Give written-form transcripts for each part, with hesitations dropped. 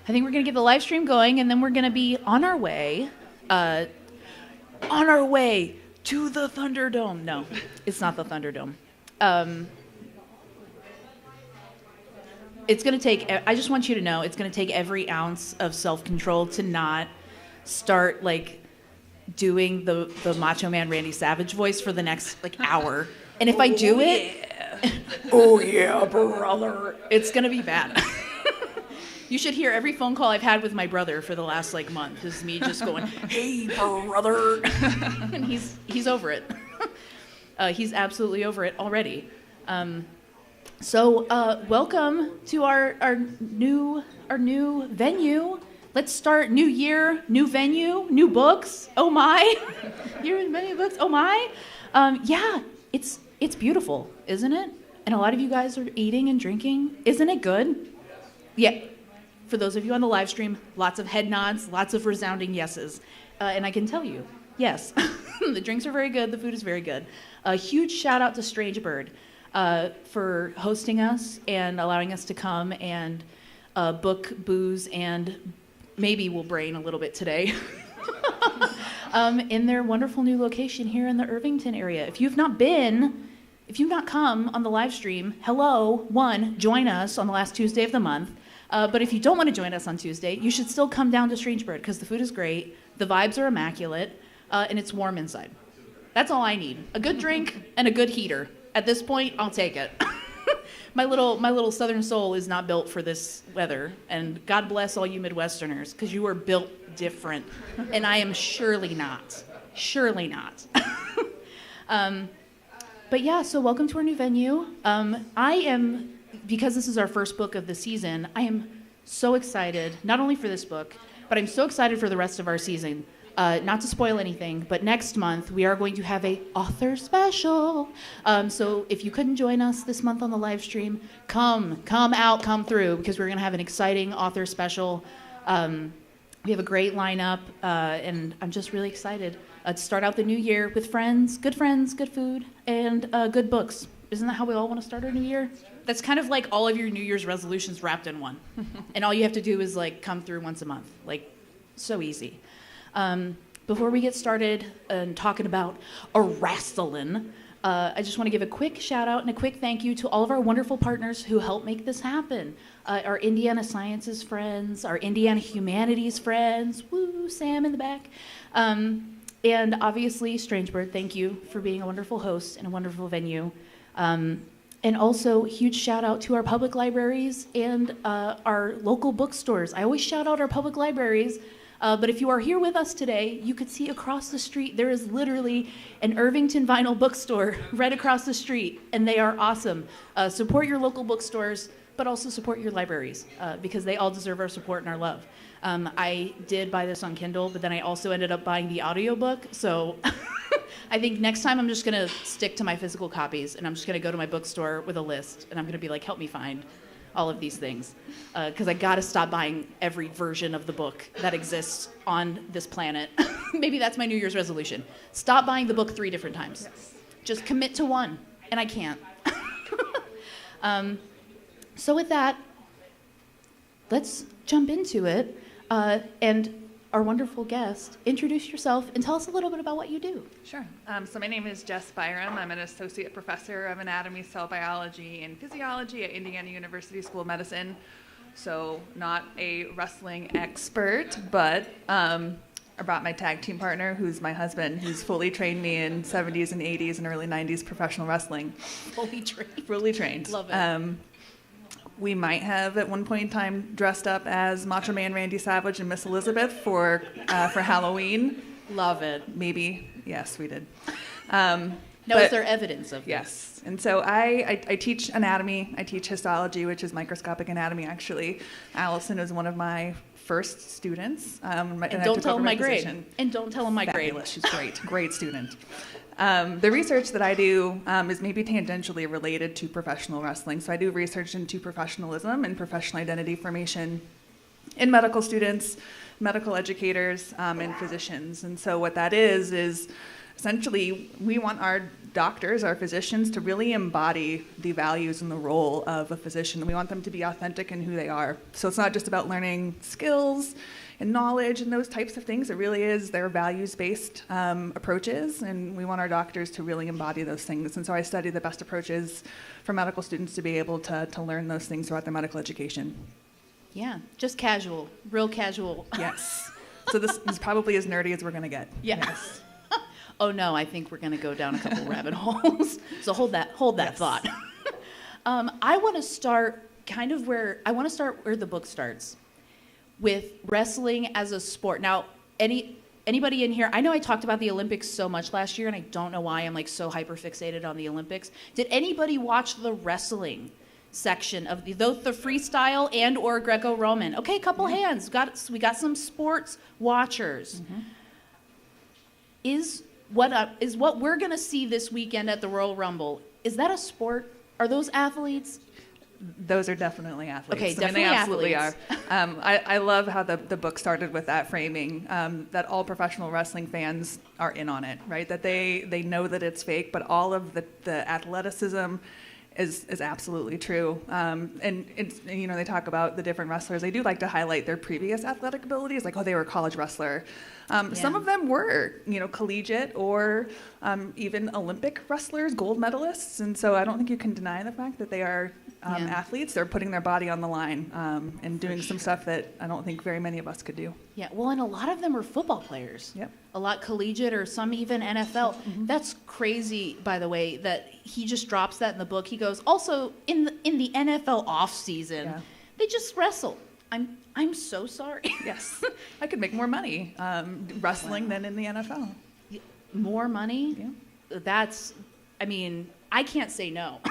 I think we're going to get the live stream going, and then we're going to be on our way to the Thunderdome. No, it's not the Thunderdome. It's going to take, I just want you to know, it's going to take every ounce of self-control to not start, like, doing the Macho Man Randy Savage voice for the next, like, hour. And if I do it... Oh, yeah, brother. It's going to be bad. You should hear every phone call I've had with my brother for the last, like, month. Is me just going, hey, brother. And he's over it. He's absolutely over it already. So welcome to our new venue. Let's start new year, new venue, new books. Oh my, year and many books. Oh my, yeah, it's beautiful, isn't it? And a lot of you guys are eating and drinking. Isn't it good? Yeah. For those of you on the live stream, lots of head nods, lots of resounding yeses, and I can tell you, yes, the drinks are very good, the food is very good. A huge shout out to Strange Bird. For hosting us and allowing us to come and book booze and maybe we'll brain a little bit today in their wonderful new location here in the Irvington area. If you've not come on the live stream, hello, join us on the last Tuesday of the month. But if you don't want to join us on Tuesday, you should still come down to Strange Bird because the food is great, the vibes are immaculate, and it's warm inside. That's all I need. A good drink and a good heater. At this point, I'll take it. My little southern soul is not built for this weather, and God bless all you Midwesterners, because you are built different, and I am surely not. Surely not. But yeah, so welcome to our new venue. Because this is our first book of the season, I am so excited, not only for this book, but I'm so excited for the rest of our season. Not to spoil anything, but next month we are going to have a author special. So if you couldn't join us this month on the live stream, come through, because we're going to have an exciting author special. We have a great lineup, and I'm just really excited to start out the new year with friends, good food, and good books. Isn't that how we all want to start our new year? That's kind of like all of your New Year's resolutions wrapped in one. And all you have to do is like come through once a month. Like, so easy. Before we get started and talking about a wrestling, I just want to give a quick shout out and a quick thank you to all of our wonderful partners who help make this happen. Our Indiana Sciences friends, our Indiana Humanities friends, woo, Sam in the back. And obviously, Strange Bird, thank you for being a wonderful host and a wonderful venue. And also, huge shout out to our public libraries and our local bookstores. I always shout out our public libraries. But if you are here with us today, you could see across the street, there is literally an Irvington vinyl bookstore right across the street, and they are awesome. Support your local bookstores, but also support your libraries, because they all deserve our support and our love. I did buy this on Kindle, but then I also ended up buying the audiobook, so I think next time I'm just going to stick to my physical copies, and I'm just going to go to my bookstore with a list, and I'm going to be like, help me find all of these things, because I gotta stop buying every version of the book that exists on this planet. Maybe that's my New Year's resolution. Stop buying the book 3 different times. Yes. Just commit to one, and I can't. So with that, let's jump into it. And our wonderful guest, introduce yourself and tell us a little bit about what you do. Sure. So my name is Jess Byram. I'm an associate professor of anatomy, cell biology, and physiology at Indiana University School of Medicine. So not a wrestling expert, but I brought my tag team partner, who's my husband, who's fully trained me in 70s and 80s and early 90s professional wrestling. Fully trained. Fully trained. Love it. We might have at one point in time dressed up as Macho Man Randy Savage and Miss Elizabeth for Halloween. Love it. Maybe. Yes, we did. Now, is there evidence of this? Yes. And so I teach anatomy. I teach histology, which is microscopic anatomy, actually. Allison is one of my first students. And don't tell him my grade. And don't tell him my grade. Fabulous. She's great. Great student. The research that I do is maybe tangentially related to professional wrestling. So I do research into professionalism and professional identity formation in medical students, medical educators, and physicians. And so what that is essentially, we want our doctors, our physicians, to really embody the values and the role of a physician. We want them to be authentic in who they are. So it's not just about learning skills and knowledge and those types of things. It really is their values-based approaches, and we want our doctors to really embody those things. And so I study the best approaches for medical students to be able to learn those things throughout their medical education. Yeah, just casual, real casual. Yes. So this is probably as nerdy as we're going to get. Yeah. Yes. Oh no, I think we're going to go down a couple rabbit holes. So hold that Yes. thought. I want to start where the book starts, with wrestling as a sport. Now, anybody in here, I know I talked about the Olympics so much last year, and I don't know why I'm like so hyper fixated on the Olympics. Did anybody watch the wrestling section of both the freestyle and or Greco-Roman? Okay, couple hands. We got some sports watchers. Mm-hmm. Is what we're going to see this weekend at the Royal Rumble, is that a sport? Are those athletes? Those are definitely athletes. Okay, definitely they absolutely athletes. are. I love how the book started with that framing, that all professional wrestling fans are in on it, right? That they know that it's fake, but all of the athleticism is absolutely true. And it's, they talk about the different wrestlers. They do like to highlight their previous athletic abilities, like, oh, they were a college wrestler. Some of them were, collegiate or even Olympic wrestlers, gold medalists. And so I don't think you can deny the fact that they are athletes. They're putting their body on the line and doing some stuff that I don't think very many of us could do. Yeah, well, and a lot of them are football players. Yep. A lot collegiate, or some even NFL. Mm-hmm. That's crazy, by the way, that he just drops that in the book. He goes, also in the NFL off season, they just wrestle. I'm so sorry. Yes, I could make more money wrestling than in the NFL. More money? Yeah. That's, I can't say no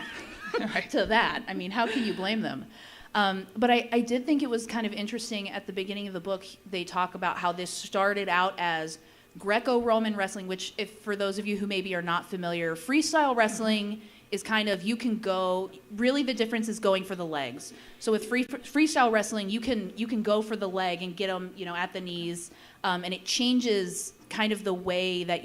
to that. How can you blame them? But I did think it was kind of interesting at the beginning of the book. They talk about how this started out as Greco-Roman wrestling, which, if for those of you who maybe are not familiar, freestyle wrestling is kind of, you can go, really the difference is going for the legs. So with freestyle wrestling, you can go for the leg and get them, at the knees, and it changes kind of the way that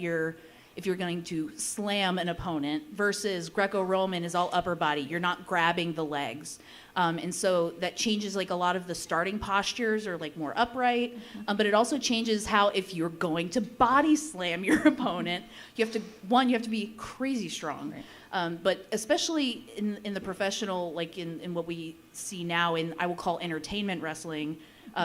if you're going to slam an opponent, versus Greco-Roman is all upper body. You're not grabbing the legs. And so that changes like a lot of the starting postures are like more upright, but it also changes how, if you're going to body slam your opponent, you have to be crazy strong. Right. But especially in the professional, like in what we see now in, I will call entertainment wrestling,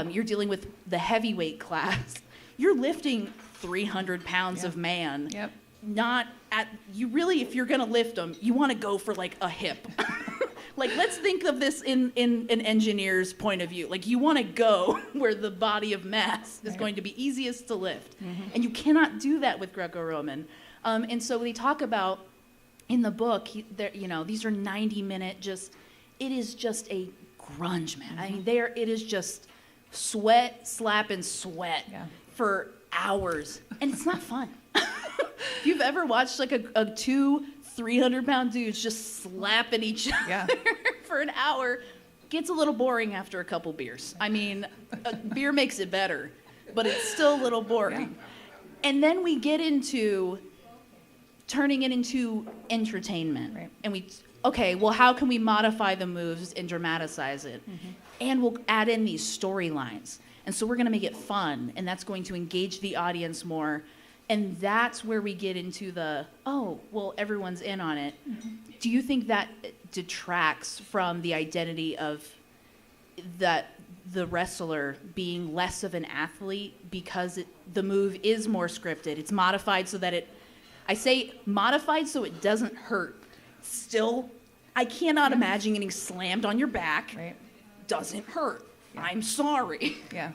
you're dealing with the heavyweight class. You're lifting 300 pounds of man. Yep. If you're gonna lift them, you want to go for like a hip. Like, let's think of this in an engineer's point of view. Like, you want to go where the body of mass is going to be easiest to lift. Mm-hmm. And you cannot do that with Greco-Roman. And so they talk about, in the book, these are 90-minute it is just a grunge, man. Mm-hmm. It is just sweat, slap, and sweat for hours. And it's not fun. If you've ever watched like a two 300-pound dudes just slapping each other for an hour, gets a little boring after a couple beers. A beer makes it better, but it's still a little boring. Yeah. And then we get into turning it into entertainment. Right. And how can we modify the moves and dramatize it? Mm-hmm. And we'll add in these storylines. And so we're going to make it fun, and that's going to engage the audience more. And that's where we get into everyone's in on it. Mm-hmm. Do you think that detracts from the identity of the wrestler being less of an athlete, because the move is more scripted? It's modified so that I say modified so it doesn't hurt. Still, I cannot imagine getting slammed on your back. Right. Doesn't hurt. Yeah. I'm sorry. Yeah.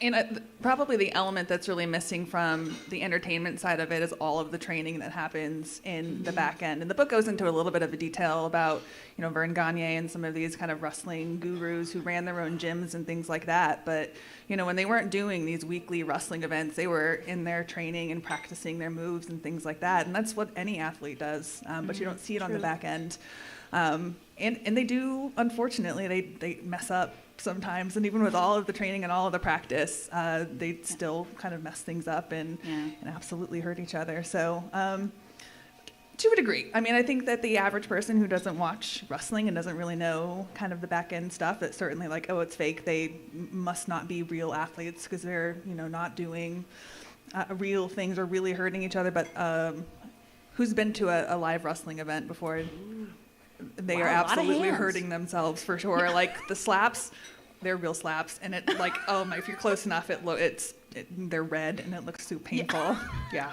And probably the element that's really missing from the entertainment side of it is all of the training that happens in the back end. And the book goes into a little bit of a detail about, Vern Gagne and some of these kind of wrestling gurus who ran their own gyms and things like that. But, when they weren't doing these weekly wrestling events, they were in there training and practicing their moves and things like that. And that's what any athlete does, but you don't see it on the back end. And they do, unfortunately, they mess up sometimes, and even with all of the training and all of the practice, they still kind of mess things up and absolutely hurt each other. So to a degree. I mean, I think that the average person who doesn't watch wrestling and doesn't really know kind of the back end stuff, that's certainly like, oh, it's fake. They must not be real athletes because they're, not doing real things or really hurting each other. But who's been to a live wrestling event before? They are absolutely hurting themselves for sure. Like the slaps, they're real slaps, and it like, if you're close enough, they're red and it looks so painful. Yeah.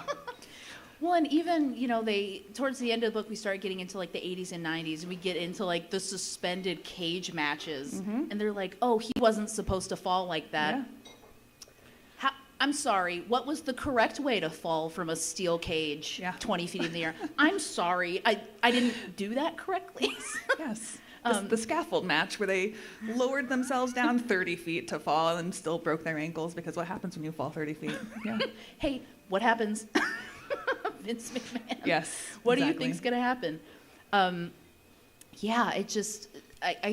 Well, and even, they, towards the end of the book, we start getting into like the 80s and 90s, and we get into like the suspended cage matches, and they're like, oh, he wasn't supposed to fall like that. Yeah. I'm sorry, what was the correct way to fall from a steel cage 20 feet in the air? I'm sorry, I didn't do that correctly. Yes. The scaffold match where they lowered themselves down 30 feet to fall and still broke their ankles, because what happens when you fall 30 feet? Yeah. Hey, what happens? Vince McMahon. Yes. What do you think's going to happen? I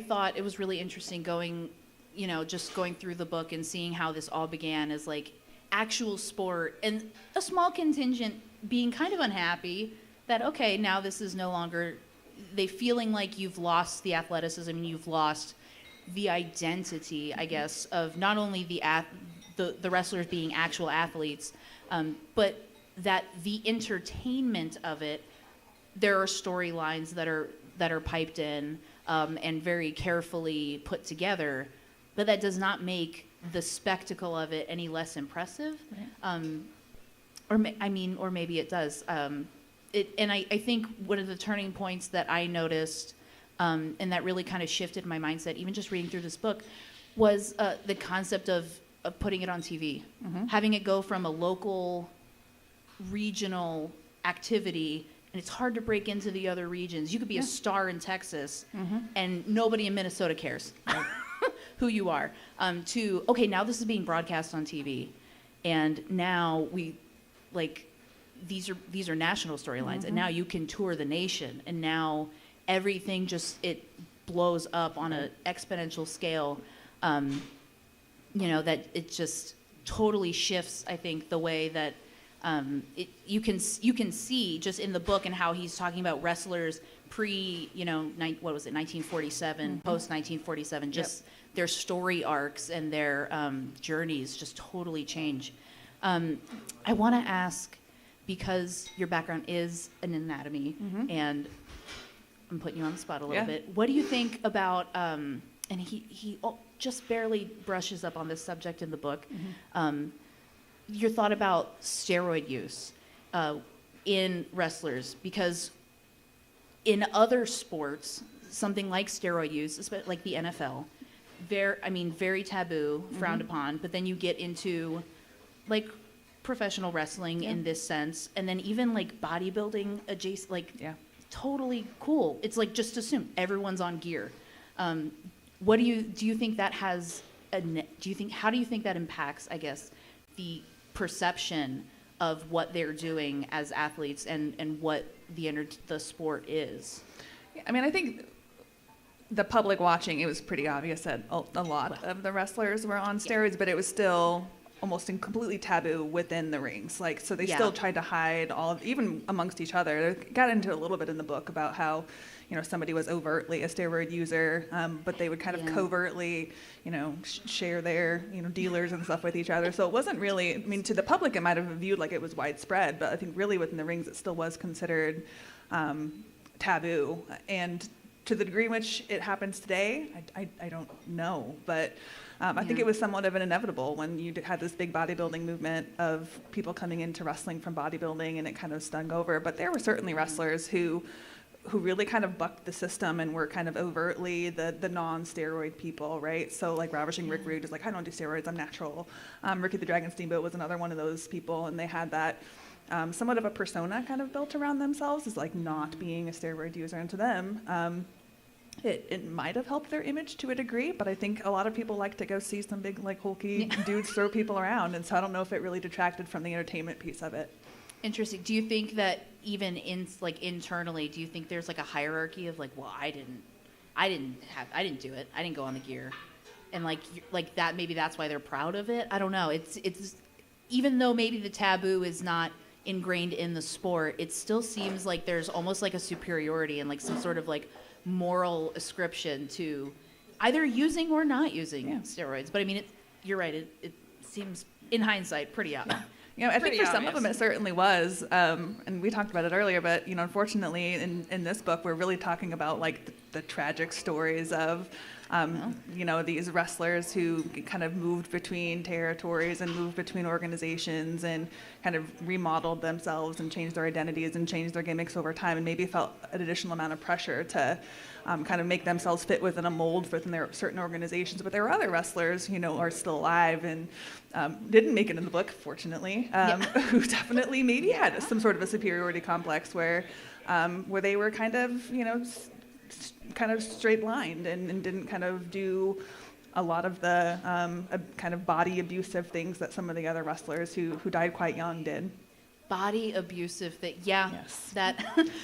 thought it was really interesting going through the book and seeing how this all began as like actual sport, and a small contingent being kind of unhappy that, okay, now this is no longer, they feeling like you've lost the athleticism, you've lost the identity, I guess, of not only the wrestlers being actual athletes, but that the entertainment of it, there are storylines that are piped in and very carefully put together, but that does not make the spectacle of it any less impressive. Right. Or maybe it does. I think one of the turning points that I noticed, and that really kind of shifted my mindset, even just reading through this book, was the concept of putting it on TV, having it go from a local, regional activity, and it's hard to break into the other regions. You could be a star in Texas, and nobody in Minnesota cares who you are. To, okay, now this is being broadcast on TV, and now these are national storylines, and now you can tour the nation, and now everything it blows up on an exponential scale. That it just totally shifts, I think, the way that you can see just in the book and how he's talking about wrestlers pre, 1947, post 1947, just their story arcs and their journeys just totally change. I want to ask, because your background is in anatomy, and I'm putting you on the spot a little bit. What do you think about, and he just barely brushes up on this subject in the book, your thought about steroid use in wrestlers, because in other sports, something like steroid use, especially like the NFL, very taboo, frowned upon. But then you get into like professional wrestling in this sense, and then even like bodybuilding adjacent, totally cool. It's like just assume everyone's on gear. What do you think that has? How do you think that impacts, I guess, the perception of what they're doing as athletes and what the sport is? Yeah, I mean, I think the public watching, it was pretty obvious that a lot of the wrestlers were on steroids, but it was still almost completely taboo within the rings. So they still tried to hide even amongst each other. They got into a little bit in the book about how, somebody was overtly a steroid user, but they would kind of covertly, share their, dealers and stuff with each other. So it wasn't really, to the public, it might have been viewed like it was widespread, but I think really within the rings, it still was considered taboo. And to the degree in which it happens today, I don't know, but I think it was somewhat of an inevitable when you had this big bodybuilding movement of people coming into wrestling from bodybuilding, and it kind of stung over. But there were certainly wrestlers who really kind of bucked the system and were kind of overtly the non-steroid people, right? So like Ravishing Rick Rude is like, I don't do steroids, I'm natural. Ricky the Dragon Steamboat was another one of those people, and they had that somewhat of a persona kind of built around themselves as like not being a steroid user. And to them, it might have helped their image to a degree, but I think a lot of people like to go see some big, like, hulky dudes throw people around, and so I don't know if it really detracted from the entertainment piece of it. Interesting. Do you think that even internally, do you think there's like a hierarchy of like, well, I didn't do it. I didn't go on the gear, and like that. Maybe that's why they're proud of it. I don't know. It's even though maybe the taboo is not ingrained in the sport, it still seems like there's almost like a superiority and like some sort of like moral ascription to either using or not using steroids. But I mean, you're right. It seems in hindsight pretty obvious. You know, I think for some of them it certainly was, and we talked about it earlier. But you know, unfortunately, in this book, we're really talking about like the tragic stories of, you know, these wrestlers who kind of moved between territories and moved between organizations and kind of remodeled themselves and changed their identities and changed their gimmicks over time, and maybe felt an additional amount of pressure to kind of make themselves fit within a mold within their certain organizations. But there were other wrestlers, you know, are still alive and didn't make it in the book, fortunately, who definitely maybe had some sort of a superiority complex where they were kind of, you know, kind of straight-lined and didn't kind of do a lot of the kind of body abusive things that some of the other wrestlers who died quite young did. Body abusive thing. Yeah. Yes. That.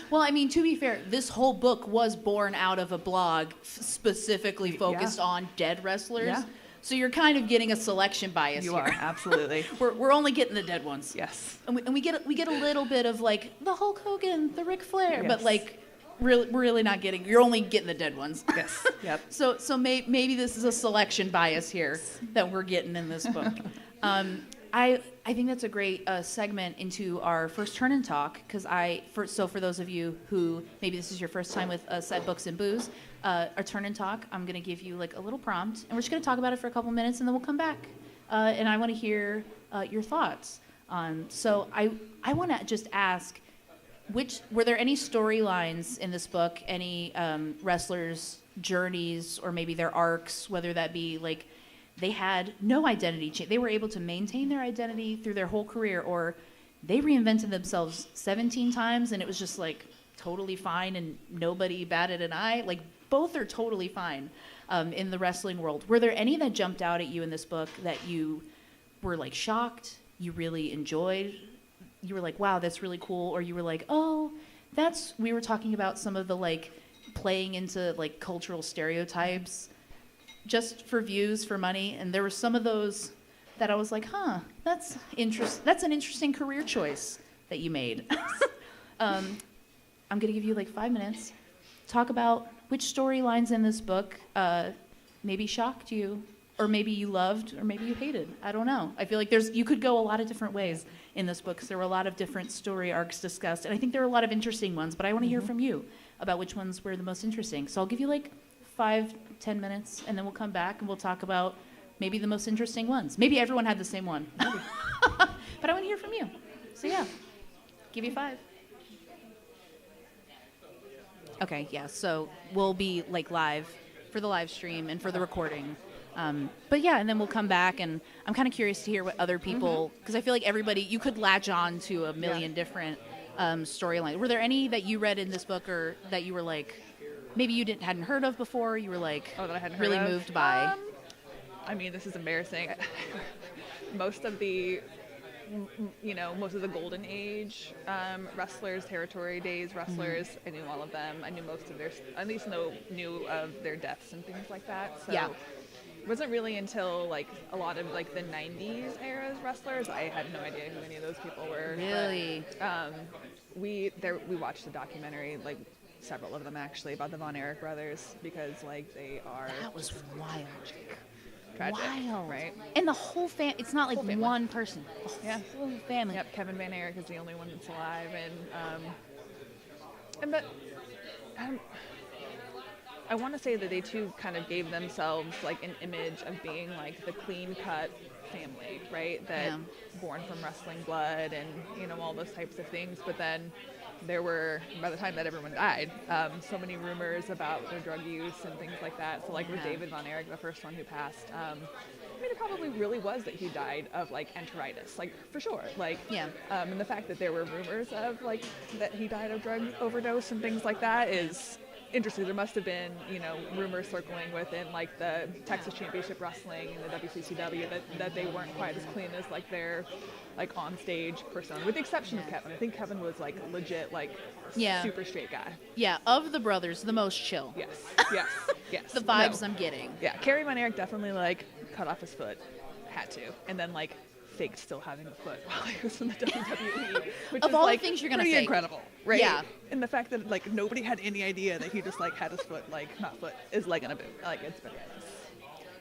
Well, I mean, to be fair, this whole book was born out of a blog specifically focused on dead wrestlers. Yeah. So you're kind of getting a selection bias You here. are, absolutely. We're only getting the dead ones. Yes. And we get a little bit of like the Hulk Hogan, the Ric Flair, Yes. but like we're really not getting. You're only getting the dead ones. Yes. Yep. So maybe this is a selection bias here that we're getting in this book. I think that's a great segment into our first turn and talk, because for those of you who maybe this is your first time with us at Books and Booze, our turn and talk, I'm going to give you like a little prompt, and we're just going to talk about it for a couple minutes, and then we'll come back. And I want to hear your thoughts. So I want to just ask, were there any storylines in this book, any wrestlers' journeys, or maybe their arcs, whether that be like they had no identity change, they were able to maintain their identity through their whole career, or they reinvented themselves 17 times and it was just like totally fine and nobody batted an eye? Like both are totally fine in the wrestling world. Were there any that jumped out at you in this book that you were like shocked, you really enjoyed, you were like, wow, that's really cool, or you were like, oh, we were talking about some of the like playing into like cultural stereotypes just for views, for money, and there were some of those that I was like, huh, that's an interesting career choice that you made. I'm gonna give you like 5 minutes. Talk about which storylines in this book maybe shocked you, or maybe you loved, or maybe you hated. I don't know. I feel like you could go a lot of different ways in this book, because there were a lot of different story arcs discussed, and I think there were a lot of interesting ones, but I want to hear from you about which ones were the most interesting. So I'll give you like 5-10 minutes, and then we'll come back and we'll talk about maybe the most interesting ones. Maybe everyone had the same one. But I want to hear from you. So yeah, give you 5. Okay, yeah, so we'll be like live for the live stream and for the recording. But yeah, and then we'll come back, and I'm kind of curious to hear what other people, because I feel like you could latch on to a million different storylines. Were there any that you read in this book, or that you were like, maybe you hadn't heard of before, you were like that I hadn't really heard of? moved by? I mean, this is embarrassing. Most of the Golden Age wrestlers, territory days wrestlers, I knew all of them. I knew most of at least knew of their deaths and things like that. So it wasn't really until like a lot of like the 90s era's wrestlers, I had no idea who any of those people were. Really? But, we watched the documentary, like several of them actually, about the Von Erich brothers, because like they are. That was wild. Tragic, wild, right? And the whole family. It's not like family. one person. The whole family. Yep, Kevin Van Erich is the only one that's alive, I want to say that they too kind of gave themselves like an image of being like the clean-cut family, right? That born from wrestling blood and all those types of things. But then there were, by the time that everyone died, so many rumors about their drug use and things like that. So like with David Von Erich, the first one who passed, I mean, it probably really was that he died of like enteritis, like for sure. Like, and the fact that there were rumors of like that he died of drug overdose and things like that is interesting. There must have been, rumors circling within like the Texas Championship Wrestling and the WCCW that they weren't quite as clean as like their like on stage persona, with the exception of Kevin. I think Kevin was like legit, like super straight guy. Yeah, of the brothers, the most chill. Yes. The vibes I'm getting. Yeah, Kerry Von Erich definitely like cut off his foot, had to, and then like faked still having a foot while he was in the WWE, which Of is all like the things you're gonna pretty fake. incredible, right? Yeah. And the fact that like nobody had any idea that he just like had his foot, like not foot, his leg in a boot, like it's bananas.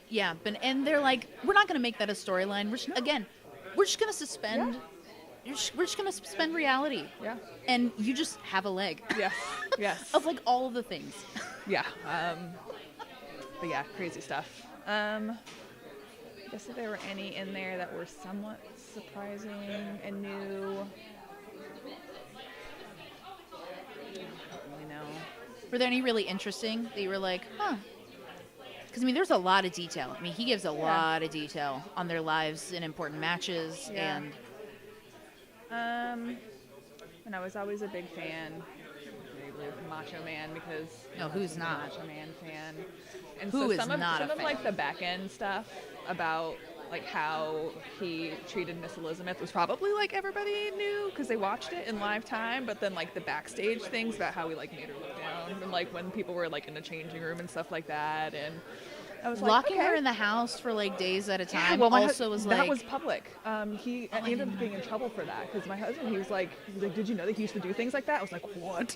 Yeah, and they're like, we're not gonna make that a storyline. We're just gonna suspend. Yeah. We're just gonna suspend reality. Yeah. And you just have a leg. Yes. Of like all of the things. Yeah. But yeah, crazy stuff. Guess if there were any in there that were somewhat surprising and new. I don't really know. Were there any really interesting that you were like, huh? Because, I mean, there's a lot of detail. I mean, he gives a lot of detail on their lives in important matches. Yeah. And and I was always a big fan of Macho Man because who's not? Macho Man fan. And Who so is some of not a fan? like the back end stuff about like how he treated Miss Elizabeth was probably like everybody knew because they watched it in live time, but then like the backstage things about how he like made her look down and like when people were like in the changing room and stuff like that, and I was Locking like, okay. her in the house for like days at a time well, also was like... that was public. He ended up getting in trouble for that because my husband, he was like, did you know that he used to do things like that? I was like, what?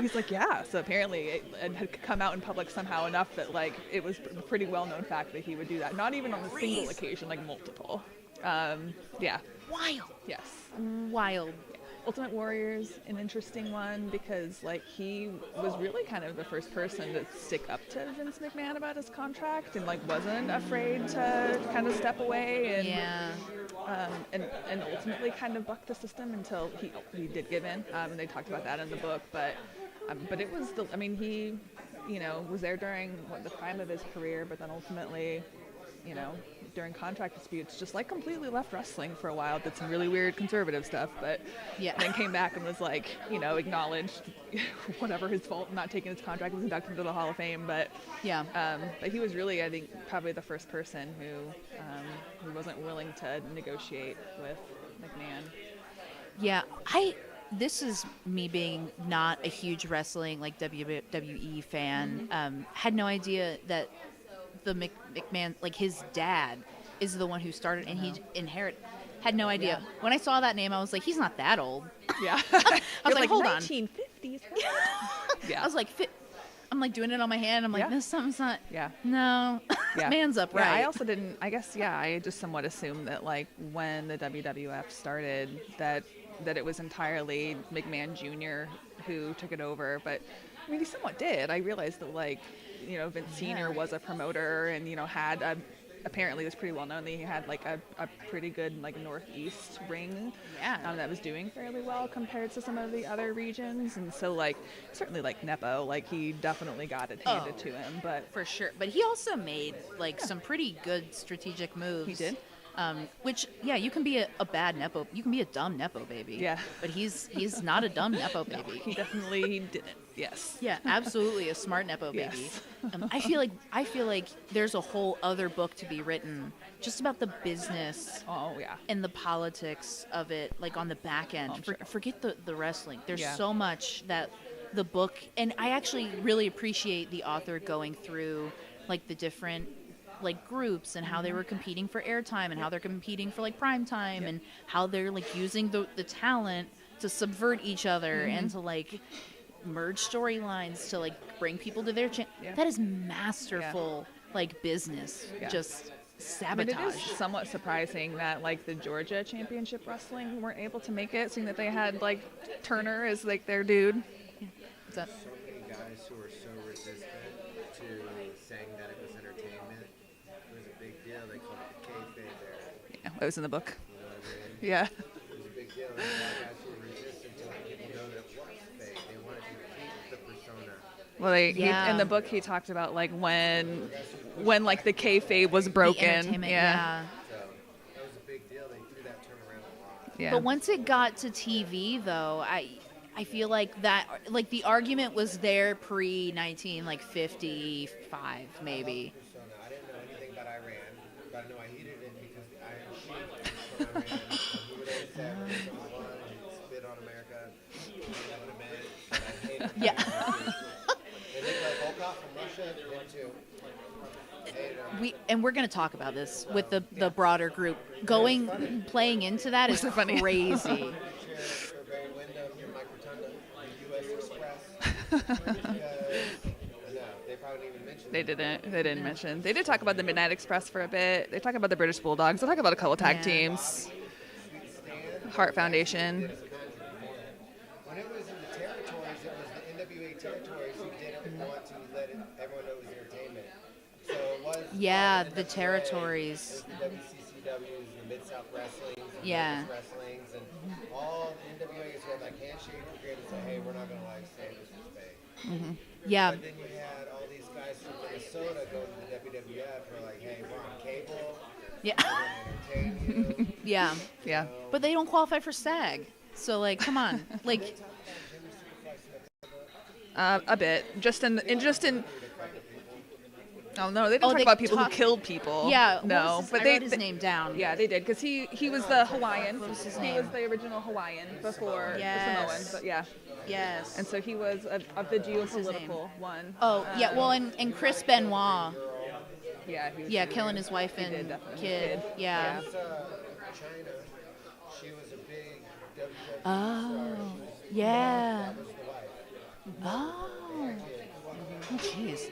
He's like, yeah. So apparently it had come out in public somehow enough that like it was a pretty well-known fact that he would do that. Not even on a single occasion, like multiple. Yeah. Wild. Yes. Wild. Ultimate Warrior's an interesting one because like he was really kind of the first person to stick up to Vince McMahon about his contract and like wasn't afraid to kind of step away and ultimately kind of bucked the system until he did give in, and they talked about that in the book, but it was he was there during the prime of his career, but then ultimately during contract disputes, just like completely left wrestling for a while, did some really weird conservative stuff, but then came back and was like, acknowledged whatever his fault, not taking his contract, was inducted into the Hall of Fame, but he was really, I think, probably the first person who wasn't willing to negotiate with McMahon. Yeah, this is me being not a huge wrestling like WWE fan. Had no idea that the McMahon, like his dad, is the one who started, and he inherited. Had no idea. When I saw that name, I was like, he's not that old. Yeah. I was like, hold on. 1950s. I was like, I'm like doing it on my hand. I'm like, this something's not. Yeah. No. Yeah. Man's up, yeah, right? I also didn't. I guess. Yeah. I just somewhat assumed that like when the WWF started, that it was entirely McMahon Jr. who took it over, but I mean, he somewhat did. I realized that like, Vince Sr. was a promoter and, had apparently it was pretty well known that he had like a pretty good like Northeast ring that was doing fairly well compared to some of the other regions. And so like certainly like Nepo, like he definitely got it handed to him, but for sure. But he also made like some pretty good strategic moves. He did. Which, you can be a bad Nepo. You can be a dumb Nepo baby. Yeah. But he's not a dumb Nepo baby. No, he definitely didn't. Yes. Yeah, absolutely a smart Nepo baby. Yes. I feel like there's a whole other book to be written just about the business. Oh, yeah. And the politics of it, like on the back end. Sure. Forget the wrestling. There's so much that the book, and I actually really appreciate the author going through like the different like groups and how they were competing for airtime and how they're competing for like prime time and how they're like using the talent to subvert each other and to like merge storylines to like bring people to their that is masterful like business just sabotage. I mean, it is somewhat surprising that like the Georgia Championship Wrestling weren't able to make it, seeing that they had like Turner as like their dude. Is that guys who were so resistant to saying that it was entertainment. It was a big deal. They called it the kayfabe era. Yeah, it was in the book. You know what I mean? Yeah. It was a big deal. And guys who were resistant to let people know that it was fake. They wanted to keep the persona. Well, in the book he talked about like when like the kayfabe was broken. the entertainment, yeah. So that was a big deal. They threw that term around a lot. Yeah. But once it got to TV, though, I I feel like that, like the argument was there pre 1955 maybe. Persona. I didn't know anything about Iran, but I know I hated it because Iron Sheik from Iran. And he would always say, "We're number one," and he'd spit on America. You know what I meant? But I hated Yeah. And Nikolai Volkov from Russia, him too. Hated him. We're going to talk about this with the broader group. Playing into that is Was it funny? crazy. Chair for Barry Windham, Mike Rotunda, the U.S. Express. No, they probably didn't even mention They didn't mention. They did talk about the Midnight Express for a bit. They talk about the British Bulldogs. They talk about a couple tag Yeah. teams. Heart Foundation. When it was in the territories, it was the NWA territories who didn't want to let everyone know it was entertainment. So it was Yeah, all the NWA, territories. the WCCWs, the Mid-South Wrestlings, the Yeah. Memphis Wrestlings, and all the NWAs who had like handshake agreement to say, hey, we're not going to like say this is fake. Yeah. But then you had all these guys from Minnesota go to the WWF who are like, hey, we're on cable, Yeah. we're going to entertain you. Yeah. Yeah. But they don't qualify for SAG. So like, come on. Like, A bit. Oh no, they didn't talk they about people who talk- killed people. yeah. No, I they wrote his name down. Yeah, they did because he was the Hawaiian. What was his He name? was the original Hawaiian before Yes. the Samoan. But yeah, Yes. and so he was of the his name? geopolitical one. Oh, yeah. Well, and Chris Benoit. Yeah, he was Yeah, killing his wife He did, and definitely. kid. Yeah. China, she was a big WWE Oh, star. yeah. That was the wife. Oh. Oh, jeez.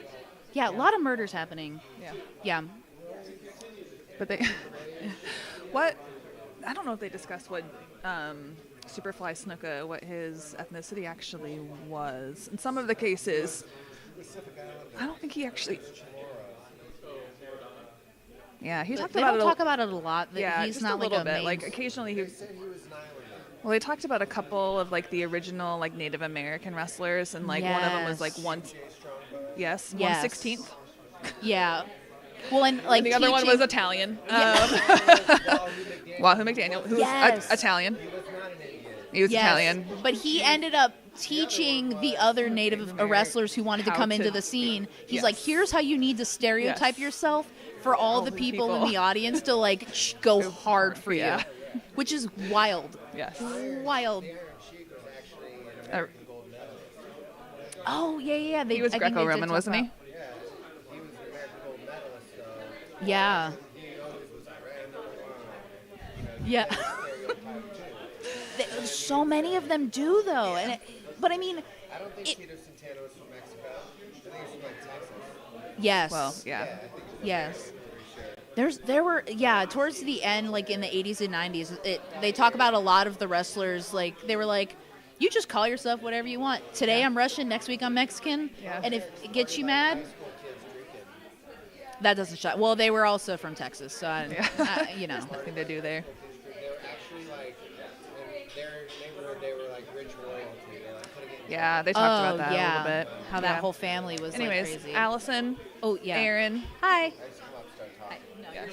Yeah, a lot of murders happening. Yeah, Yeah. but they what? I don't know if they discussed what Superfly Snuka, what his ethnicity actually was. In some of the cases, I don't think he actually. Yeah, he talked They about don't it. talk about it a lot. That Yeah, he's just not a like little a bit. main. Like occasionally he was. Said he was an islander. Well, they talked about a couple of like the original like Native American wrestlers, and like one of them was like Yes. one. Yes, Yes. 1/16. Yeah. Well, and like And the other one was teaching- Italian. Wahoo McDaniel. Wahoo McDaniel, who's Yes. Italian. He was not an Indian. He was Yes, Italian. but he ended up teaching the other native wrestlers who wanted to How come into to- the scene. He's Yes. like, here's how you need to stereotype Yes. yourself for all the people in the audience to like go hard for Yeah. you, which is wild. Yes. Wild. The Iron Sheik was actually an Uh, American gold medalist. Oh yeah, yeah. They, He was I think they did Greco-Roman, talk wasn't he? about- Yeah, he was an American gold medalist, so Yeah. he always was Iran number one. Yeah. Stereotype too. So many of them do though, and but I mean, I don't think It- Peter Santana was from Mexico. I think he's from like Texas. yes. Well, yeah. I think he's Yes. pretty sure. There were towards the end, like in the 80s and 90s, they talk about a lot of the wrestlers, like they were like, you just call yourself whatever you want. Today I'm Russian, next week I'm Mexican, Yeah. and if it gets you mad, High school kids drinking. that doesn't shut. Well, they were also from Texas, so you know. Nothing to do there. They were actually like, in their neighborhood, they were like rich royalty. They're like putting it in Yeah, they talked about that yeah, a little bit. how Yeah. that whole family was Anyways, like crazy. Allison, Oh yeah. Aaron. Hi. I just come up and start talking. Yes.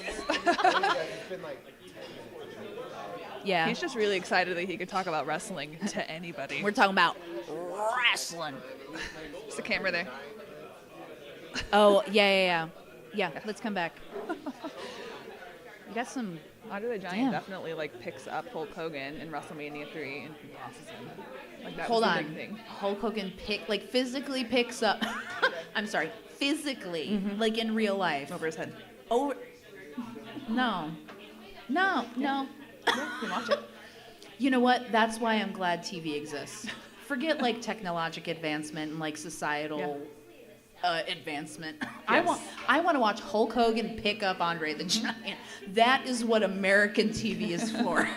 It's been like 10 minutes. Yeah. He's just really excited that he could talk about wrestling to anybody. We're talking about wrestling. There's the camera there. Oh yeah. Yeah. Let's come back. You got some. Andre the Giant Damn. definitely like picks up Hulk Hogan in WrestleMania 3 and losses him. Like that Hold was the on. big thing. Hulk Hogan physically picks up. I'm sorry, physically, like in real life. Over his head. Oh, no. You can watch it. You know what? That's why I'm glad TV exists. Forget like technologic advancement and like societal advancement. I Yes. want to watch Hulk Hogan pick up Andre the Giant. That is what American TV is for,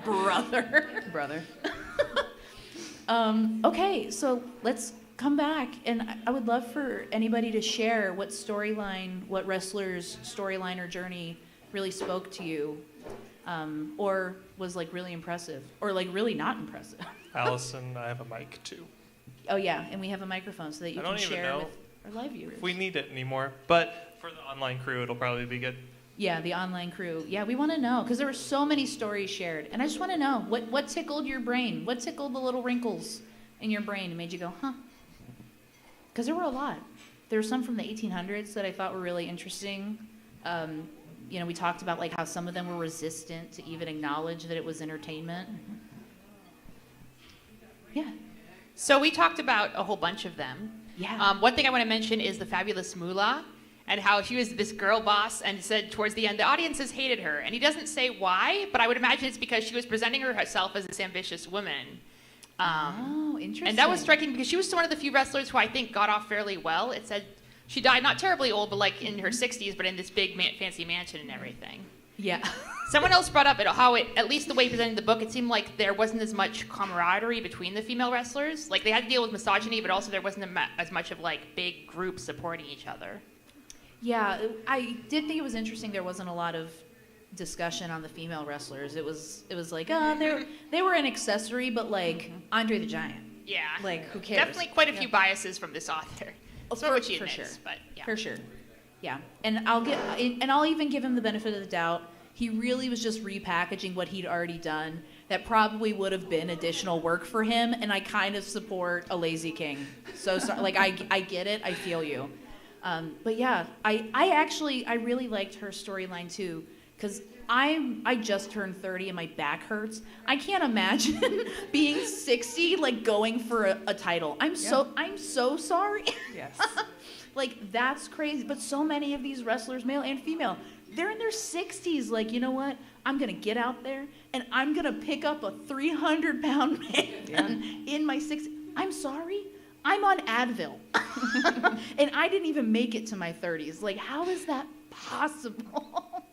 brother. Okay, so let's come back, and I would love for anybody to share what wrestler's storyline or journey really spoke to you, or was like really impressive, or like really not impressive. Allison, I have a mic too. Oh yeah, and we have a microphone so that you I can don't even share know with our live viewers. if we need it anymore, but for the online crew, it'll probably be good. Yeah, the online crew. Yeah, we want to know because there were so many stories shared, and I just want to know what tickled your brain, what tickled the little wrinkles in your brain and made you go, huh? Because there were a lot. There were some from the 1800s that I thought were really interesting. We talked about like how some of them were resistant to even acknowledge that it was entertainment. Yeah. So we talked about a whole bunch of them. Yeah. One thing I want to mention is the fabulous Moolah and how she was this girl boss and said towards the end the audiences hated her. And he doesn't say why, but I would imagine it's because she was presenting herself as this ambitious woman. Interesting. And that was striking because she was one of the few wrestlers who I think got off fairly well. It said she died not terribly old, but like in her 60s, but in this big fancy mansion and everything. Yeah. Someone else brought up how at least the way he presented the book, it seemed like there wasn't as much camaraderie between the female wrestlers. Like they had to deal with misogyny, but also there wasn't as much of like big groups supporting each other. Yeah, I did think it was interesting there wasn't a lot of discussion on the female wrestlers. It was like, they were an accessory, but like Andre the Giant. Yeah. Like, who cares? Definitely quite a few biases from this author. It's not what she for admits, sure. but yeah. For sure. Yeah. And I'll even give him the benefit of the doubt. He really was just repackaging what he'd already done. That probably would have been additional work for him, and I kind of support a lazy king. So like I get it, I feel you. But yeah, I really liked her storyline too, because I just turned 30 and my back hurts. I can't imagine being 60 like going for a title. I'm so sorry. Yes. Like that's crazy. But so many of these wrestlers, male and female, they're in their 60s. Like, you know what? I'm gonna get out there and I'm gonna pick up a 300-pound man in my 60s. I'm sorry. I'm on Advil. And I didn't even make it to my 30s. Like, how is that possible?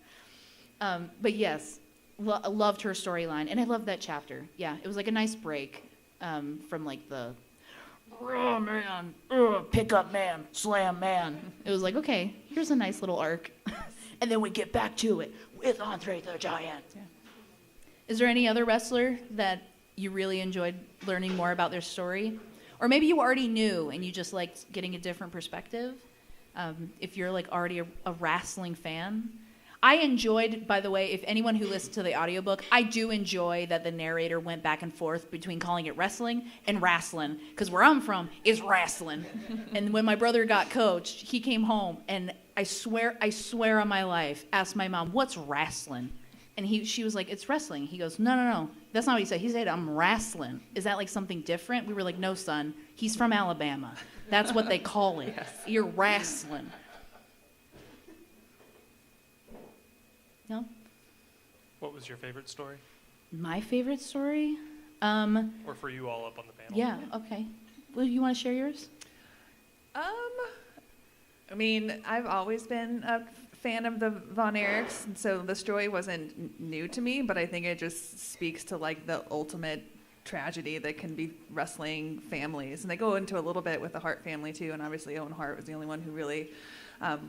But yes, loved her storyline. And I loved that chapter. Yeah, it was like a nice break from like the, oh man, pick up man, slam man. It was like, okay, here's a nice little arc. And then we get back to it with Andre the Giant. Yeah. Is there any other wrestler that you really enjoyed learning more about their story? Or maybe you already knew and you just liked getting a different perspective. If you're like already a wrestling fan. I enjoyed, by the way, if anyone who listened to the audiobook, I do enjoy that the narrator went back and forth between calling it wrestling and wrestling. Because where I'm from is wrestling. And when my brother got coached, he came home and I swear on my life, asked my mom, what's wrestling? And she was like, it's wrestling. He goes, no. That's not what he said. He said, I'm wrestling. Is that like something different? We were like, no, son. He's from Alabama. That's what they call it. Yes. You're wrestling. No? What was your favorite story? My favorite story? Or for you all up on the panel? Yeah, okay. Well, you want to share yours? I mean, I've always been a fan of the Von Erichs, and so the story wasn't new to me, but I think it just speaks to like the ultimate tragedy that can be wrestling families. And they go into a little bit with the Hart family too, and obviously Owen Hart was the only one who really had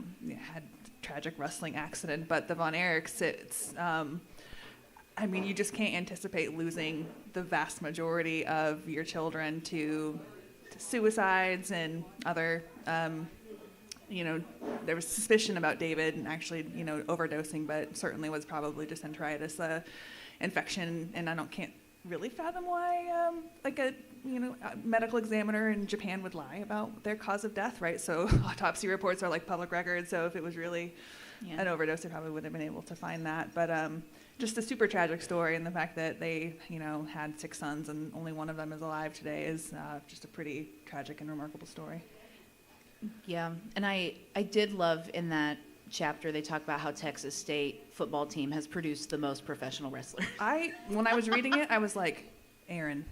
a tragic wrestling accident. But the Von Erichs, it's I mean, you just can't anticipate losing the vast majority of your children to suicides and other there was suspicion about David and actually, overdosing, but certainly was probably just enteritis infection. And can't really fathom why, a medical examiner in Japan would lie about their cause of death, right? So autopsy reports are like public record. So if it was really an overdose, they probably wouldn't have been able to find that. But just a super tragic story, and the fact that they, had 6 sons and only one of them is alive today is just a pretty tragic and remarkable story. Yeah, and I did love in that chapter they talk about how Texas State football team has produced the most professional wrestlers. When I was reading it, I was like, Aaron,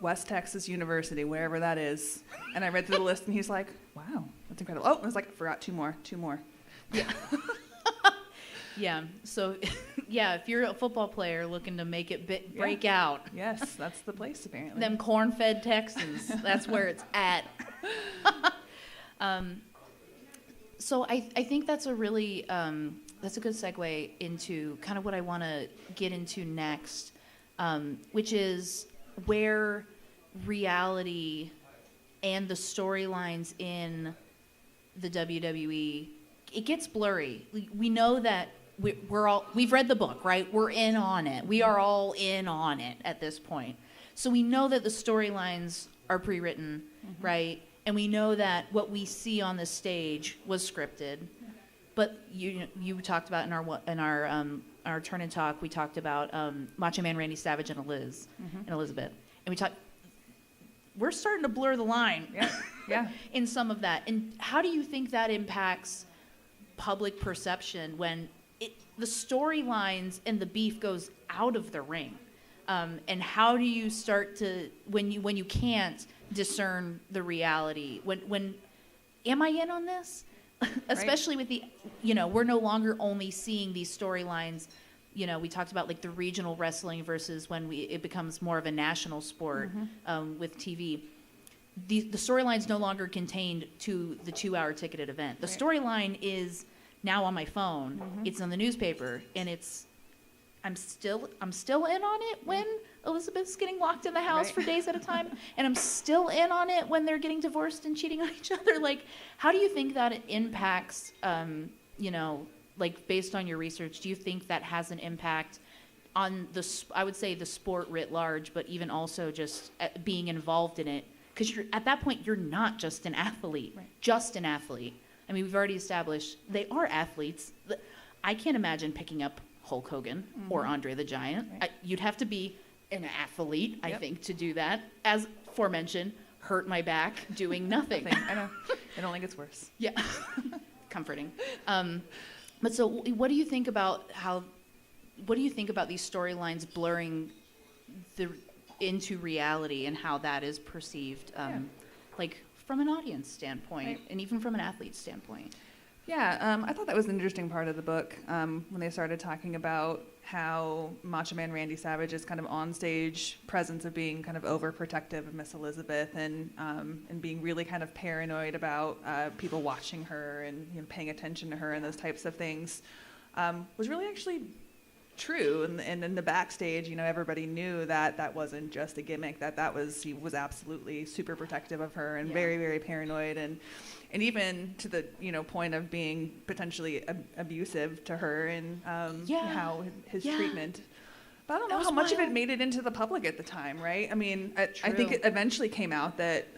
West Texas University, wherever that is. And I read through the list, and he's like, wow, that's incredible. Oh, I was like, I forgot 2 more. Yeah. Yeah, so, yeah, if you're a football player looking to make it break out. Yes, that's the place, apparently. Them corn-fed Texans, that's where it's at. So I think that's a really that's a good segue into kind of what I want to get into next, which is where reality and the storylines in the WWE, it gets blurry. We know that we've read the book, right? We're in on it. We are all in on it at this point. So we know that the storylines are pre-written, right? And we know that what we see on the stage was scripted. But you talked about in our turn and talk, we talked about Macho Man Randy Savage and Elizabeth, and we're starting to blur the line Yeah. in some of that. And how do you think that impacts public perception when the storylines and the beef goes out of the ring? And how do you start to, when you can't discern the reality, when am I in on this? Especially with we're no longer only seeing these storylines. We talked about like the regional wrestling versus when it becomes more of a national sport with TV. The storyline's no longer contained to the 2-hour ticketed event. The storyline is now on my phone. It's in the newspaper, and I'm still in on it when Elizabeth's getting locked in the house for days at a time, and I'm still in on it when they're getting divorced and cheating on each other. Like, how do you think that it impacts, like based on your research, do you think that has an impact on I would say the sport writ large, but even also just being involved in it? Because at that point, you're not just an athlete, just an athlete. I mean, we've already established they are athletes. I can't imagine picking up Hulk Hogan or Andre the Giant. You'd have to be an athlete, I think, to do that. As aforementioned, hurt my back doing nothing. I know. It only gets worse. Yeah. Comforting. But so what do you think about these storylines blurring into reality and how that is perceived, like from an audience standpoint and even from an athlete standpoint? Yeah, I thought that was an interesting part of the book when they started talking about how Macho Man Randy Savage's kind of onstage presence of being kind of overprotective of Miss Elizabeth and being really kind of paranoid about people watching her and paying attention to her and those types of things was really actually true. And in the backstage, everybody knew that wasn't just a gimmick. He was absolutely super protective of her and very, very paranoid and even to the point of being potentially abusive to her and how his treatment. But I don't know how much of it made it into the public at the time, right? I mean, I think it eventually came out that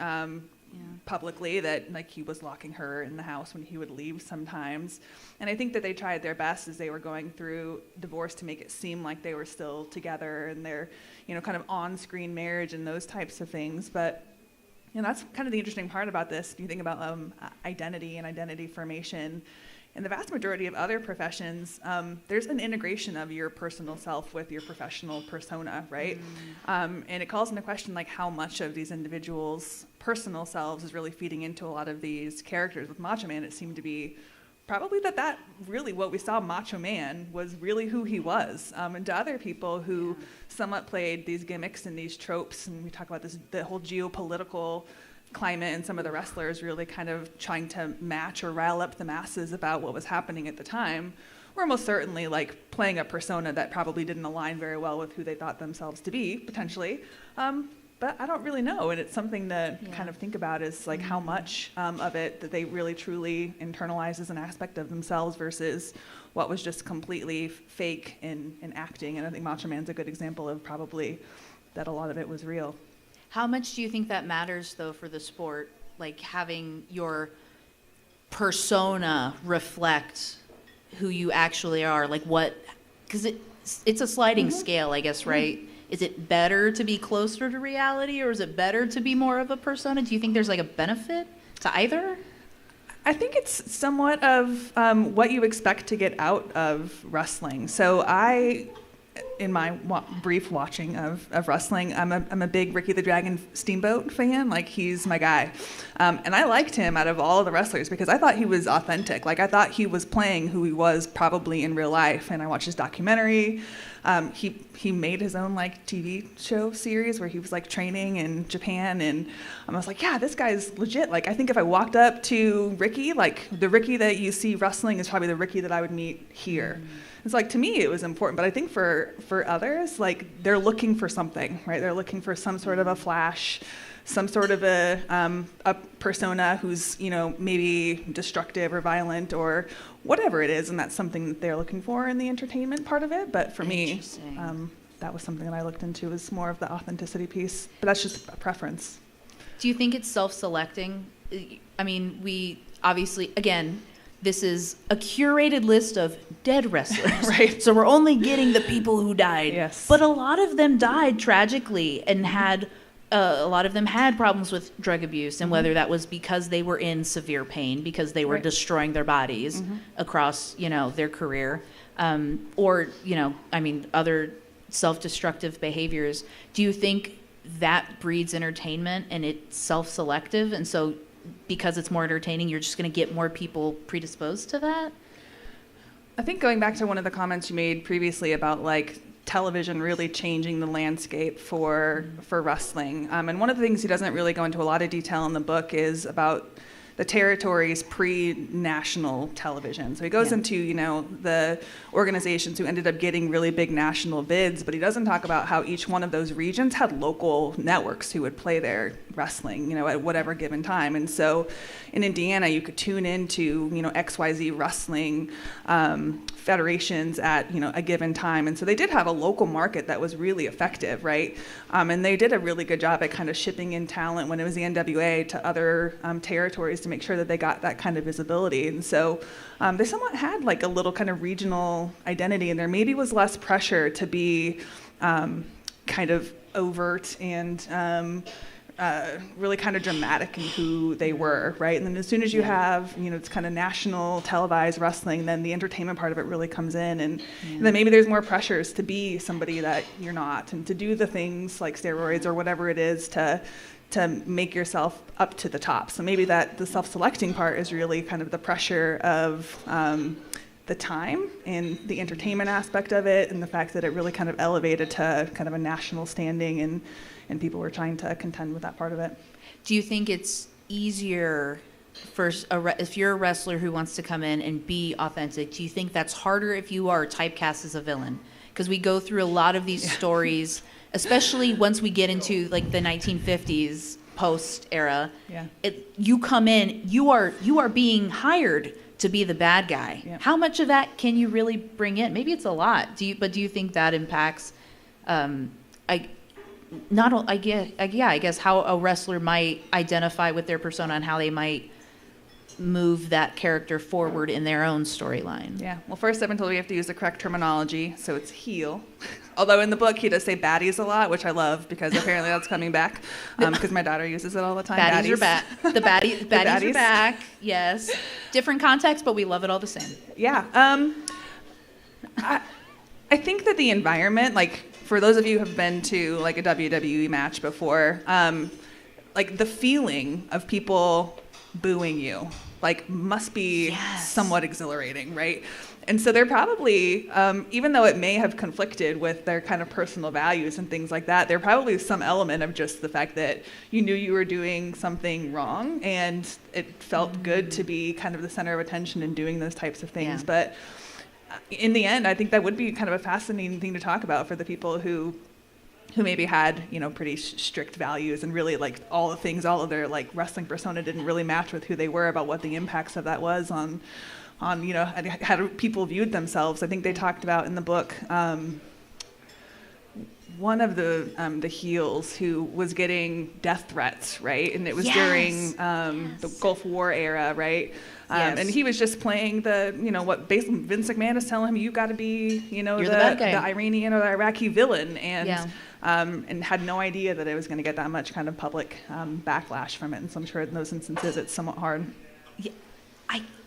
publicly that like he was locking her in the house when he would leave sometimes, and I think that they tried their best as they were going through divorce to make it seem like they were still together and their kind of on-screen marriage and those types of things, but. That's kind of the interesting part about this. If you think about identity and identity formation, in the vast majority of other professions, there's an integration of your personal self with your professional persona, right? And it calls into question like how much of these individuals' personal selves is really feeding into a lot of these characters. With Macho Man, it seemed to be probably that really what we saw Macho Man was really who he was. And to other people who somewhat played these gimmicks and these tropes, and we talk about the whole geopolitical climate and some of the wrestlers really kind of trying to match or rile up the masses about what was happening at the time, were most certainly like playing a persona that probably didn't align very well with who they thought themselves to be, potentially. But I don't really know, and it's something to kind of think about is like how much of it that they really truly internalize as an aspect of themselves versus what was just completely fake in acting. And I think Macho Man's a good example of probably that a lot of it was real. How much do you think that matters, though, for the sport? Like having your persona reflect who you actually are? Like what? Because it's a sliding scale, I guess, right? Is it better to be closer to reality, or is it better to be more of a persona? Do you think there's like a benefit to either? I think it's somewhat of what you expect to get out of wrestling. So in my brief watching of wrestling, I'm a big Ricky the Dragon Steamboat fan. Like, he's my guy. And I liked him out of all of the wrestlers because I thought he was authentic. Like, I thought he was playing who he was probably in real life. And I watched his documentary. He made his own like TV show series where he was like training in Japan, and I was like, yeah, this guy's legit. Like, I think if I walked up to Ricky, like the Ricky that you see wrestling is probably the Ricky that I would meet here. It's like, to me it was important, but I think for others, like, they're looking for something, right? They're looking for some sort of a flash, some sort of a persona who's, maybe destructive or violent or whatever it is, and that's something that they're looking for in the entertainment part of it. But for me, that was something that I looked into, was more of the authenticity piece. But that's just a preference. Do you think it's self-selecting? I mean, we obviously, again, this is a curated list of dead wrestlers. Right. So we're only getting the people who died. Yes. But a lot of them died tragically and had, a lot of them had problems with drug abuse, and whether that was because they were in severe pain, because they were Right. destroying their bodies across, their career, or, other self-destructive behaviors. Do you think that breeds entertainment and it's self-selective, and so because it's more entertaining, you're just going to get more people predisposed to that? I think going back to one of the comments you made previously about like television really changing the landscape for wrestling, and one of the things he doesn't really go into a lot of detail in the book is about the territories pre-national television. So he goes into, the organizations who ended up getting really big national bids, but he doesn't talk about how each one of those regions had local networks who would play their wrestling, at whatever given time. And so in Indiana, you could tune into, XYZ wrestling federations at, a given time. And so they did have a local market that was really effective, right? And they did a really good job at kind of shipping in talent when it was the NWA to other territories to make sure that they got that kind of visibility. And so they somewhat had like a little kind of regional identity, and there maybe was less pressure to be kind of overt and really kind of dramatic in who they were, right? And then as soon as you have, it's kind of national televised wrestling, then the entertainment part of it really comes in, and then maybe there's more pressures to be somebody that you're not, and to do the things like steroids or whatever it is to make yourself up to the top. So maybe that the self-selecting part is really kind of the pressure of the time and the entertainment aspect of it, and the fact that it really kind of elevated to kind of a national standing, and people were trying to contend with that part of it. Do you think it's easier if you're a wrestler who wants to come in and be authentic, do you think that's harder if you are typecast as a villain? Because we go through a lot of these stories, especially once we get into like the 1950s post era. Yeah. You come in, you are being hired to be the bad guy. Yeah. How much of that can you really bring in? Maybe it's a lot. Do you think that impacts? I guess how a wrestler might identify with their persona and how they might move that character forward in their own storyline. Yeah. Well, first I've been told we have to use the correct terminology, so it's heel. Although in the book he does say baddies a lot, which I love because apparently that's coming back, because my daughter uses it all the time. Baddies are back. The baddies baddies. are back. Yes. Different context, but we love it all the same. Yeah. I think that the environment, like for those of you who have been to like a WWE match before, like the feeling of people booing you, like must be somewhat exhilarating, right? And so they're probably, even though it may have conflicted with their kind of personal values and things like that, there probably is some element of just the fact that you knew you were doing something wrong, and it felt good to be kind of the center of attention and doing those types of things. Yeah. But in the end, I think that would be kind of a fascinating thing to talk about for the people who maybe had, pretty strict values, and really like all of their like wrestling persona didn't really match with who they were, about what the impacts of that was on how people viewed themselves. I think they talked about in the book one of the heels who was getting death threats, right? And it was during the Gulf War era, right? And he was just playing what basically Vince McMahon is telling him, you got to be, the bad guy. the Iranian or the Iraqi villain, and had no idea that it was going to get that much kind of public backlash from it. And so I'm sure in those instances it's somewhat hard. Yeah,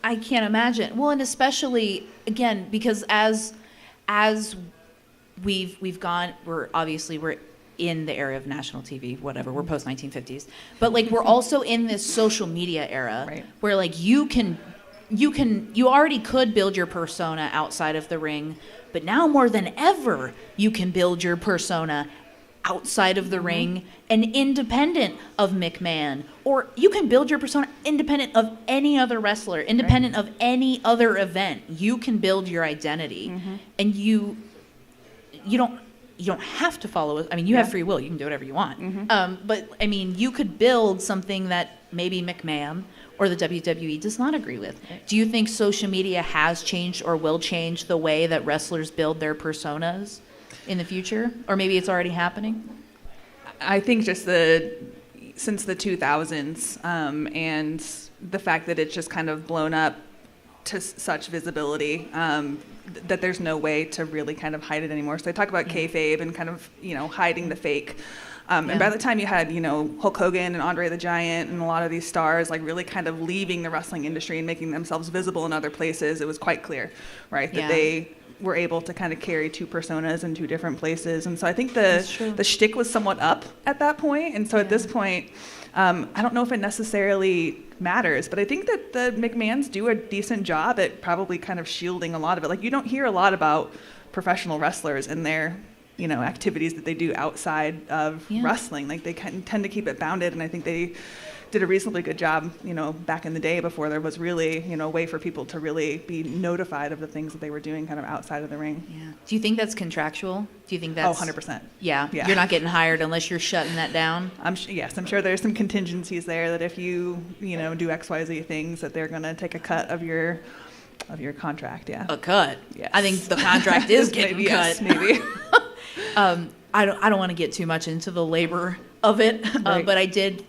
I can't imagine. Well, and especially again because as we've gone, we're in the era of national TV, whatever. We're post 1950s, but like we're also in this social media era, right, where like you already could build your persona outside of the ring, but now more than ever you can build your persona outside of the ring and independent of McMahon, or you can build your persona independent of any other wrestler, independent of any other event. You can build your identity, and you don't have to follow it. I mean, you have free will. You can do whatever you want. But I mean, you could build something that maybe McMahon or the WWE does not agree with. Do you think social media has changed or will change the way that wrestlers build their personas? in the future, or maybe it's already happening? I think just since the 2000s, and the fact that it's just kind of blown up to such visibility, that there's no way to really kind of hide it anymore. So they talk about kayfabe and kind of, hiding the fake. And by the time you had, Hulk Hogan and Andre the Giant and a lot of these stars like really kind of leaving the wrestling industry and making themselves visible in other places, it was quite clear, right, that they were able to kind of carry two personas in two different places. And so I think the shtick was somewhat up at that point. And so at this point, I don't know if it necessarily matters, but I think that the McMahons do a decent job at probably kind of shielding a lot of it. Like, you don't hear a lot about professional wrestlers and their activities that they do outside of wrestling. Like, they tend to keep it bounded, and I think they did a reasonably good job, back in the day before there was really, a way for people to really be notified of the things that they were doing kind of outside of the ring. Yeah. Do you think that's contractual? Do you think that's... 100%. Yeah. You're not getting hired unless you're shutting that down? Yes, I'm sure there's some contingencies there that if you, do XYZ things, that they're going to take a cut of your contract, A cut? Yes. I think the contract is getting maybe, cut. Yes, maybe. I don't want to get too much into the labor of it, Right. but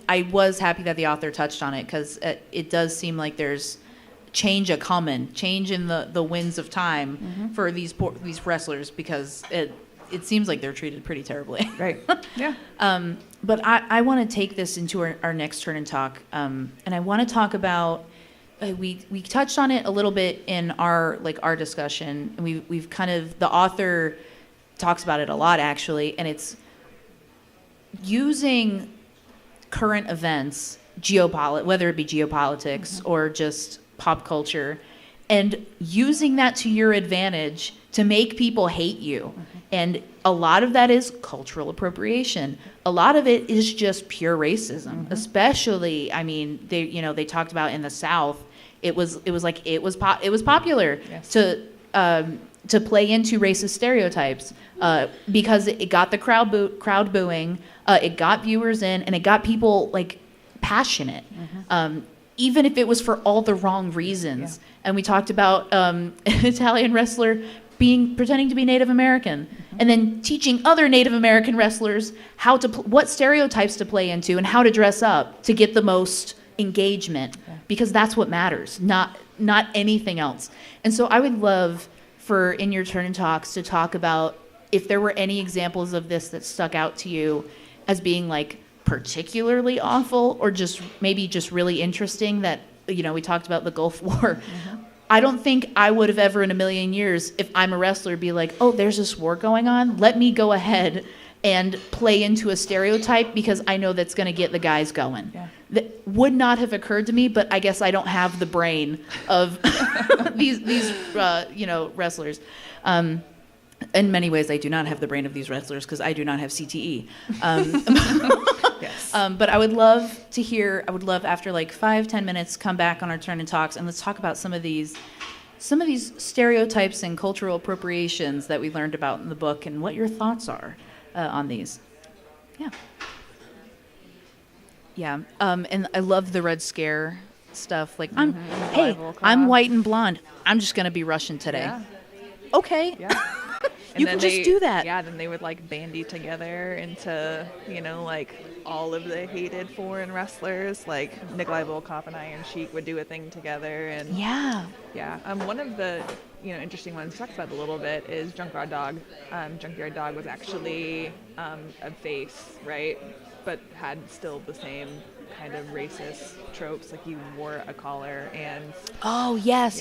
I was happy that the author touched on it, because it does seem like there's change change in the winds of time for these wrestlers, because it seems like they're treated pretty terribly. Right. Yeah. But I want to take this into our next turn and talk, and I want to talk about. We touched on it a little bit in our discussion, and we've kind of, the author talks about it a lot, actually, and it's using current events, whether it be geopolitics or just pop culture, and using that to your advantage to make people hate you. And a lot of that is cultural appropriation. A lot of it is just pure racism, especially, they talked about in the South, it was popular to play into racist stereotypes, because it got the crowd booing, it got viewers in, and it got people passionate, even if it was for all the wrong reasons. And we talked about an Italian wrestler pretending to be Native American, and then teaching other Native American wrestlers what stereotypes to play into and how to dress up to get the most engagement, because that's what matters, not anything else. And so I would love for, in your turn and talks, to talk about if there were any examples of this that stuck out to you as being particularly awful, or just maybe just really interesting, that we talked about the Gulf War. I don't think I would have ever in a million years, if I'm a wrestler, be like, oh, there's this war going on, let me go ahead and play into a stereotype, because I know that's going to get the guys going. That would not have occurred to me, but I guess I don't have the brain of these wrestlers. In many ways, I do not have the brain of these wrestlers, because I do not have CTE. Yes. But I would love to hear. I would love, after 5-10 minutes, come back on our turn and talks, and let's talk about some of these stereotypes and cultural appropriations that we learned about in the book, and what your thoughts are on these. Yeah. And I love the Red Scare stuff. I'm white and blonde. I'm just gonna be Russian today. Yeah. Okay. Yeah. You can just do that. Yeah, then they would bandy together into, all of the hated foreign wrestlers, Nikolai Volkov and Iron Sheik would do a thing together. And Yeah. one of the, interesting ones, talked about a little bit, is Junkyard Dog. Junkyard Dog was actually a face, right? But had still the same kind of racist tropes, he wore a collar and... Oh, yes.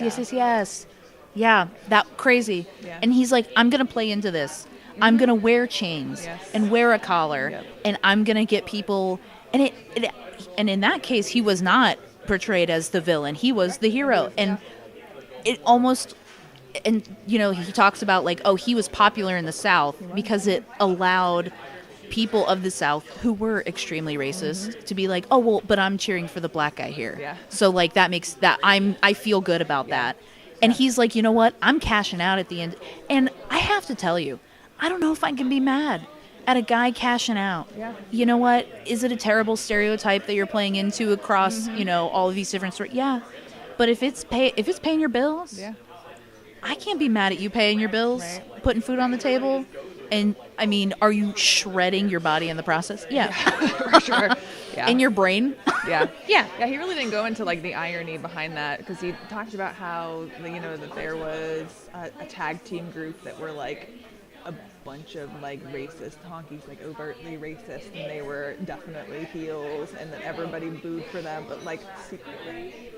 Yeah, that crazy. Yeah. And he's like, I'm going to play into this. I'm going to wear chains and wear a collar, and I'm going to get people. And and in that case, he was not portrayed as the villain. He was the hero. And it almost, and he talks about he was popular in the South because it allowed people of the South who were extremely racist to be like, oh, well, but I'm cheering for the black guy here. Yeah. So that makes that, I feel good about that. And he's like, you know what? I'm cashing out at the end. And I have to tell you, I don't know if I can be mad at a guy cashing out. Yeah. You know what? Is it a terrible stereotype that you're playing into across, all of these different stories? Yeah. But if it's paying your bills, I can't be mad at you paying your bills, putting food on the table. And I mean, are you shredding your body in the process? Yeah. For sure. Yeah. In your brain? Yeah. Yeah. Yeah, he really didn't go into like the irony behind that because he talked about how that there was a tag team group that were like a bunch of like racist honkies, like overtly racist, and they were definitely heels, and that everybody booed for them, but like secretly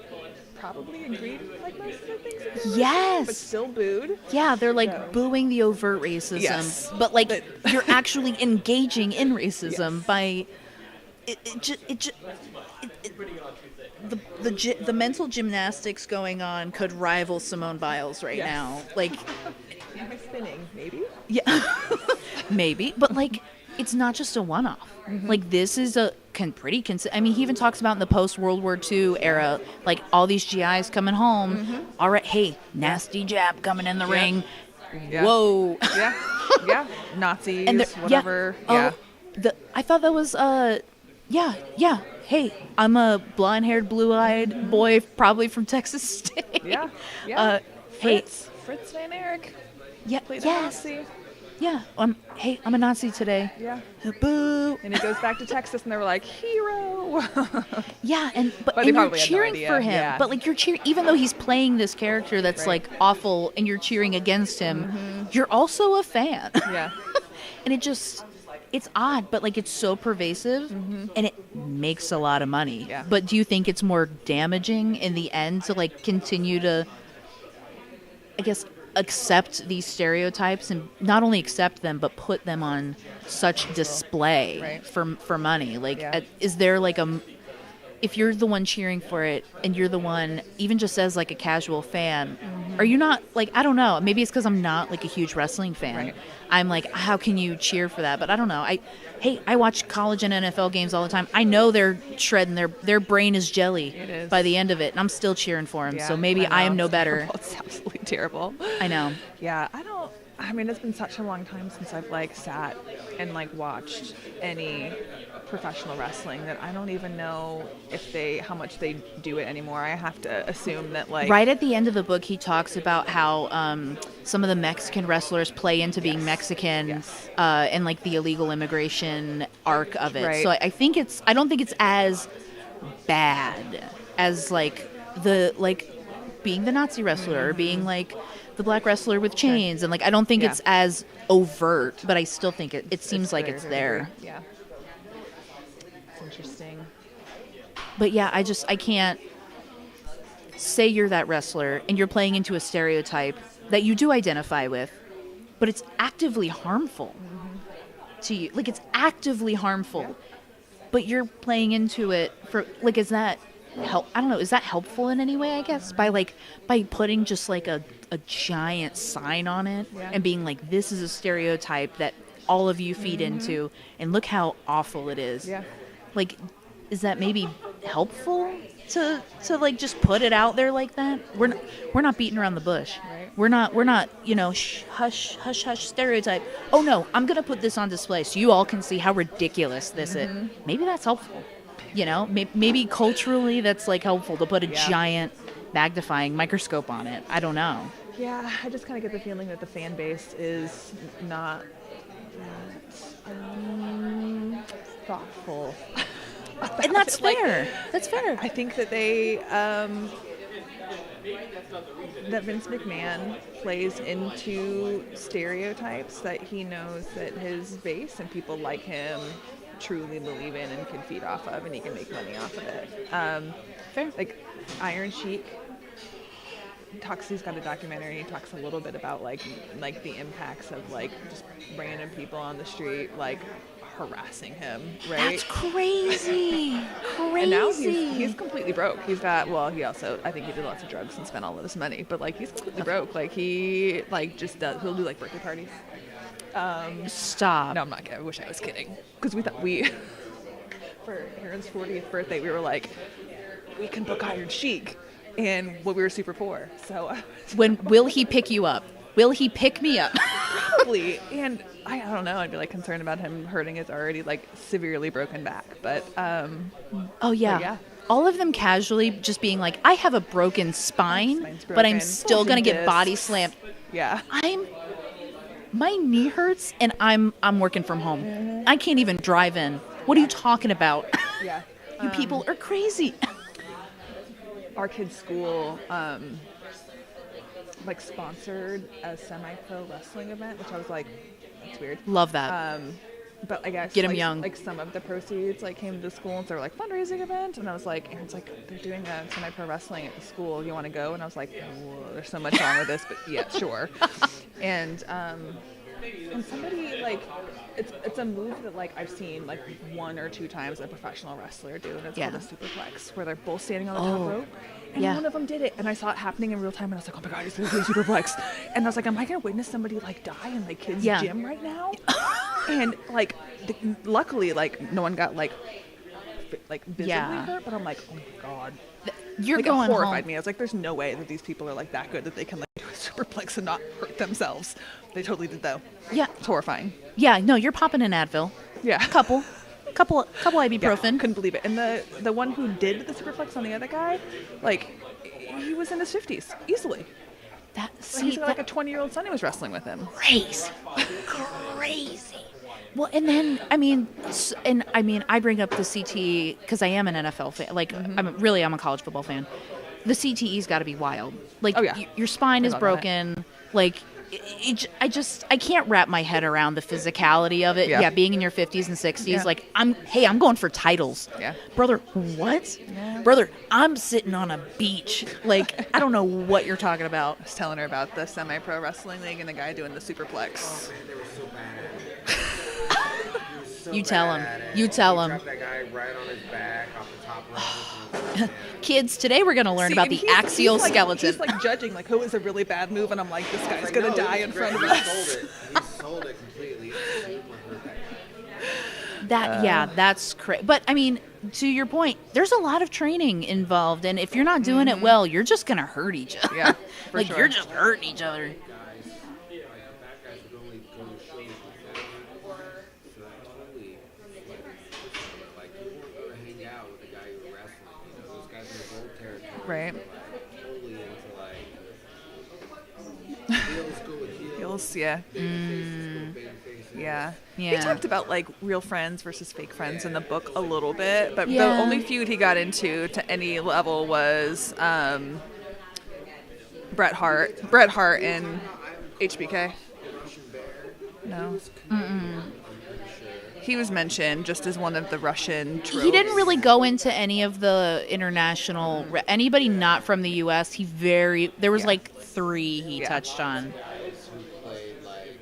probably agreed with like most of the things that they were saying, but Yes. still booed. Yeah, they're like So- booing the overt racism, Yes. but like you're actually engaging in racism by the mental gymnastics going on could rival Simone Biles right Yes. now. Like, Am I spinning? Maybe. yeah, maybe, but like it's not just a one-off. Like this is a I mean, he even talks about in the post-World War II era, like all these GIs coming home. All right, hey, nasty jab coming in the ring. Yeah. Whoa. Yeah. Yeah. Nazis, And whatever. Yeah. Yeah. I thought that was yeah. Hey, I'm a blonde-haired, blue-eyed boy, probably from Texas State. Yeah. Yeah. Hey, Fritz Van Erich yeah, played yes, a Nazi. yeah. Hey, I'm a Nazi today. Yeah. Boo. And he goes back to Texas, and they were like, hero. Yeah, but But they and you're probably had no cheering idea, for him. yeah. But like you're cheering, even though he's playing this character that's Right. like awful, and you're cheering against him, you're also a fan. Yeah. And it's odd, but like it's so pervasive and it makes a lot of money. Yeah. But do you think it's more damaging in the end to like continue to, I guess, accept these stereotypes and not only accept them but put them on such display Right. for money? Like, Yeah. is there like if you're the one cheering for it and you're the one, even just as like a casual fan, are you not like, I don't know, maybe it's because I'm not like a huge wrestling fan. Right. I'm like, how can you cheer for that? But I don't know. I watch college and NFL games all the time. I know they're shredding their brain is jelly It is. by the end of it, and I'm still cheering for them. Yeah, So maybe I am know. no better. It's absolutely terrible. I know. Yeah, I mean, it's been such a long time since I've like sat and like watched any professional wrestling that I don't even know how much they do it anymore. I have to assume that like Right at the end of the book, he talks about how some of the Mexican wrestlers play into being Mexican, Yes. and like the illegal immigration arc of it. Right. So I don't think it's as bad as like being the Nazi wrestler or being like the black wrestler with chains, and like I don't think Yeah. it's as overt, but I still think it seems like very, it's very there. weird. Yeah. It's interesting. But yeah, I can't say you're that wrestler and you're playing into a stereotype that you do identify with, but it's actively harmful to you. Like it's actively harmful, but you're playing into it for like, is that help? I don't know. Is that helpful in any way? I guess by putting just like a giant sign on it Yeah. and being like, this is a stereotype that all of you feed into, and look how awful it is. Yeah. Like, is that maybe helpful to like just put it out there like that? We're not beating around the bush. Right. We're not hush stereotype. Oh no, I'm gonna put this on display so you all can see how ridiculous this is. Maybe that's helpful. Maybe culturally that's like helpful to put a Yeah. giant magnifying microscope on it. I don't know. Yeah, I just kind of get the feeling that the fan base is not that thoughtful. And that's Like, fair. That's fair. I think that that Vince McMahon plays into stereotypes that he knows that his base and people like him truly believe in and can feed off of, and he can make money off of it. Fair. Like Iron Sheik he's got a documentary. He talks a little bit about like the impacts of like just random people on the street like harassing him, right? That's crazy. Crazy. And now he's completely broke. He also, I think he did lots of drugs and spent all of his money, but like he's completely broke. Like he like just he'll do like birthday parties. Stop. No, I'm not kidding. I wish I was kidding. Because we thought for Aaron's 40th birthday, we were like, we can book Iron Sheik. And we were super poor. So When will he pick you up? Will he pick me up? probably. And I don't know. I'd be like concerned about him hurting his already like severely broken back. But Oh yeah. But yeah. All of them casually just being like, I have a broken spine, Spine's but I'm broken. still gonna get Broken body discs. slammed. yeah. my knee hurts and I'm working from home. I can't even drive in. What are you talking about? Yeah. You people are crazy. Our kids' school like sponsored a semi-pro wrestling event, which I was like, that's weird. Love that. But I guess Get 'em like, young. like some of the proceeds like came to the school, and so they were like fundraising event, and I was like, Aaron's like, they're doing a semi-pro wrestling at the school. You want to go? And I was like, whoa, there's so much wrong with this, but yeah, sure. And somebody like, it's a move that like I've seen like 1 or 2 times a professional wrestler do, and it's Yeah. called a superplex, where they're both standing on the top rope. And yeah. one of them did it, and I saw it happening in real time, and I was like, oh my god, he's going to do a superplex. And I was like, am I going to witness somebody like die in my kid's Yeah. gym right now? And like, luckily, like no one got like visibly Yeah. hurt, but I'm like, oh my god. You're Like, going it horrified home. me. I was like, there's no way that these people are like that good that they can like do a superplex and not hurt themselves. They totally did though. Yeah. It's horrifying. Yeah, no, you're popping an Advil. Yeah. Couple Yeah, ibuprofen. couldn't believe it. And the one who did the superplex on the other guy, like, he was in his 50s easily. That Like, see, he's got like a that 20-year-old son who was wrestling with him. crazy. Crazy. Well, and then I bring up the CTE because I am an NFL fan. Like I'm a college football fan. The CTE's got to be wild. Like Oh, yeah. Your spine is Forgot about broken. Like I can't wrap my head around the physicality of it. Yeah. Yeah, being in your 50s and 60s. Yeah. Like I'm going for titles. Yeah. Brother, what? Brother, I'm sitting on a beach. Like I don't know what you're talking about. I was telling her about the semi-pro wrestling league and the guy doing the superplex. Man, they were so bad. He was so You tell bad him. at it. You tell He him. dropped that guy right on his back off the top rope. And Kids, today we're going to learn See, about and the he's axial like, skeleton. He's like judging like who is a really bad move, and I'm like, this guy's like, gonna no, die he in was front of great. us. He sold it completely. That's crazy. But I mean, to your point, there's a lot of training involved, and if you're not doing it well, you're just gonna hurt each other. Yeah, for like sure. you're just hurting each other. Like, bad guys would only go to shows with them. So that totally, like, you weren't going to hang out with the guy you were wrestling. You know, those guys in the gold territory. Right. Were, like, totally into, like, heels go with heels. Heels, yeah. Baby faces go with baby faces. Yeah. Yeah. He talked about like real friends versus fake friends in the book a little bit, but Yeah. the only feud he got into to any level was Bret Hart and HBK. No. He was mentioned just as one of the Russian tropes. He didn't really go into any of the international. Anybody not from the U.S. There was Yeah. like 3 he Yeah. touched on. Who played, like,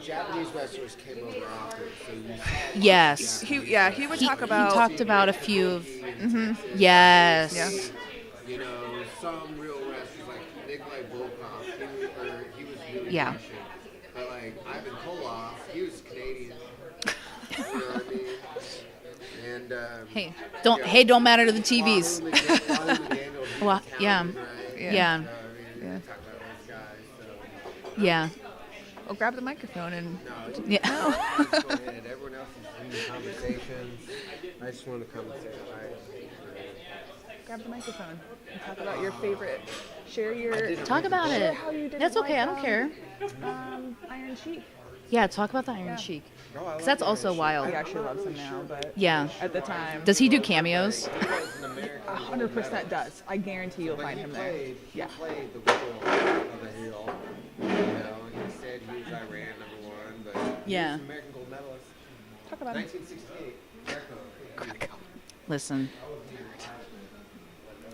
Japanese wrestlers came over often, so you saw Yes. He would talk about. He talked about a few of. Yes. Yeah. you know, some real wrestlers like Nikolai Volkov, he was really Yeah. Russian. But like Ivan Koloff, he was Canadian. You know what I mean? And Don't matter to the TVs. Wahoo McDaniel, he Well, was yeah. Italian, right? Yeah. You know what I mean? Yeah. Talk about those guys. So. Yeah. Well, grab the microphone and. Yeah. Just go ahead. Everyone else is in the conversations. I just want to come and say hi. Grab the microphone and talk about your favorite. Share your. Talk about share it. how you didn't That's okay. like, I don't care. Iron Sheik. Yeah. Talk about the Iron Sheik. Because that's also wild. He actually loves him now, but Yeah. at the time, Does he do cameos? 100% does. I guarantee you'll find him there. Yeah. He played the role of a heel. You know, he said he was Iran #1, but Yeah. he was American gold medalist. Talk about him. 1968. Greco. Listen.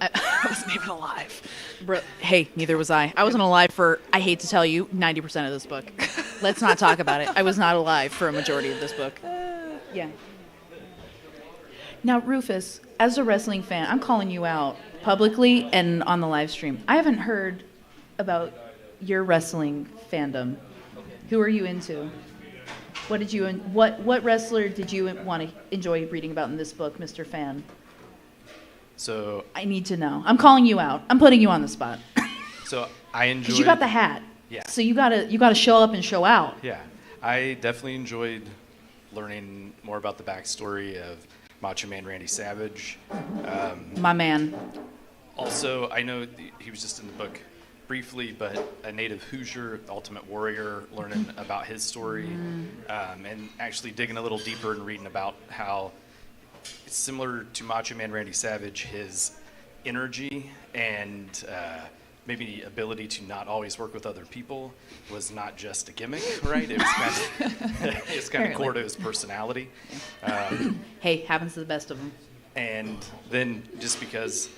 I wasn't even alive. Hey, neither was I. I wasn't alive for, I hate to tell you, 90% of this book. Let's not talk about it. I was not alive for a majority of this book. Yeah. Now, Rufus, as a wrestling fan, I'm calling you out publicly and on the live stream. I haven't heard about your wrestling fandom. Who are you into? What wrestler did you want to enjoy reading about in this book, Mr. Fan? So, I need to know. I'm calling you out. I'm putting you on the spot. so I enjoyed. Because you got the hat. Yeah. So you gotta show up and show out. Yeah, I definitely enjoyed learning more about the backstory of Macho Man Randy Savage. My man. Also, I know he was just in the book briefly, but a native Hoosier, Ultimate Warrior, learning about his story, and actually digging a little deeper and reading about how it's similar to Macho Man Randy Savage, his energy and maybe ability to not always work with other people was not just a gimmick, right? It was kind of core to his personality. Hey, happens to the best of them. And then just because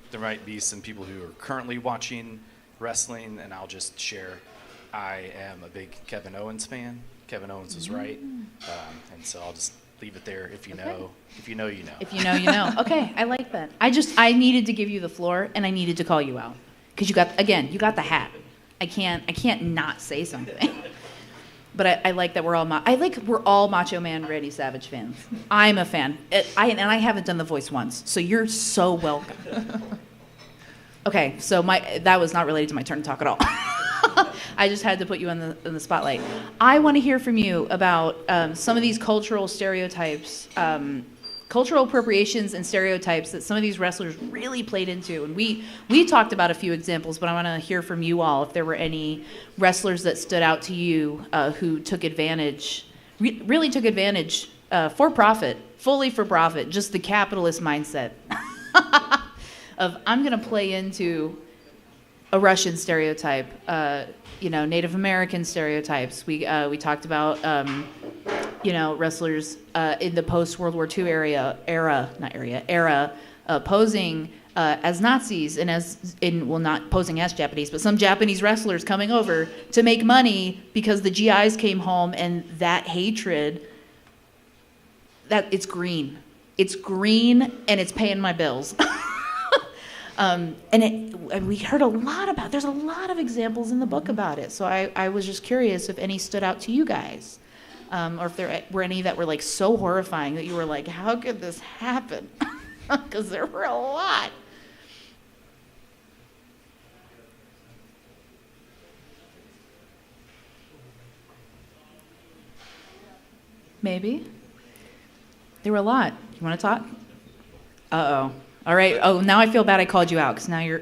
there might be some people who are currently watching wrestling, and I'll just share, I am a big Kevin Owens fan. Kevin Owens was right. And so I'll just leave it there. If you know, if you know, you know. If you know, you know. Okay, I like that. I needed to give you the floor, and I needed to call you out. Because you got the hat. I can't not say something. But I like that we're all Macho Man Randy Savage fans. I'm a fan. I haven't done the voice once, so you're so welcome. Okay, so that was not related to my turn to talk at all. I just had to put you in the spotlight. I want to hear from you about some of these cultural stereotypes, cultural appropriations and stereotypes that some of these wrestlers really played into. And we talked about a few examples, but I want to hear from you all if there were any wrestlers that stood out to you who took advantage, really took advantage for profit, fully for profit, just the capitalist mindset of I'm going to play into a Russian stereotype, Native American stereotypes. We talked about wrestlers in the post-World War II era posing as Nazis and not posing as Japanese, but some Japanese wrestlers coming over to make money because the GIs came home, and that hatred, that it's green and it's paying my bills. And we heard a lot about, there's a lot of examples in the book about it. So I was just curious if any stood out to you guys. Or if there were any that were like so horrifying that you were like, how could this happen? Because there were a lot. Maybe. There were a lot. You want to talk? Uh-oh. All right. Oh, now I feel bad I called you out because now you're...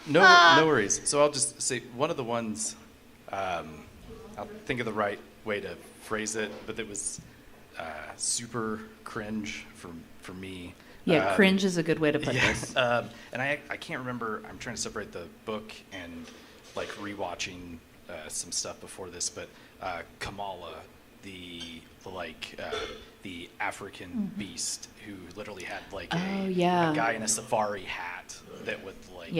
No worries. So I'll just say one of the ones, I'll think of the right way to phrase it, but it was super cringe for me. Yeah, cringe is a good way to put this. And I can't remember, I'm trying to separate the book and like rewatching some stuff before this, but Kamala, the African beast who literally had like a guy in a safari hat that would like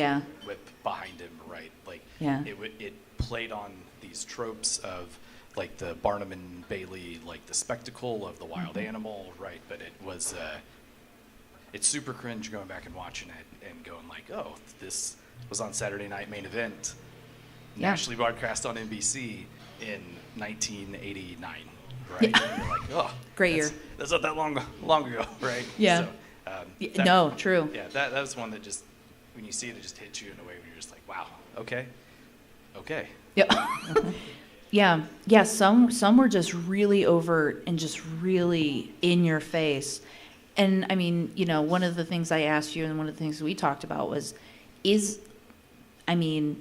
whip behind him, right? Like it played on these tropes of like the Barnum and Bailey, like the spectacle of the wild animal, right? But it was it's super cringe going back and watching it and going like, oh, this was on Saturday Night Main Event, nationally broadcast on NBC in 1989. Right? Yeah. And you're like, oh, great year. That's not that long ago, right? Yeah. So, true. Yeah, that was one that just, when you see it, it just hits you in a way where you're just like, wow, okay. Yep. Yeah. Some were just really overt and just really in your face. And I mean, one of the things I asked you and one of the things we talked about was, again,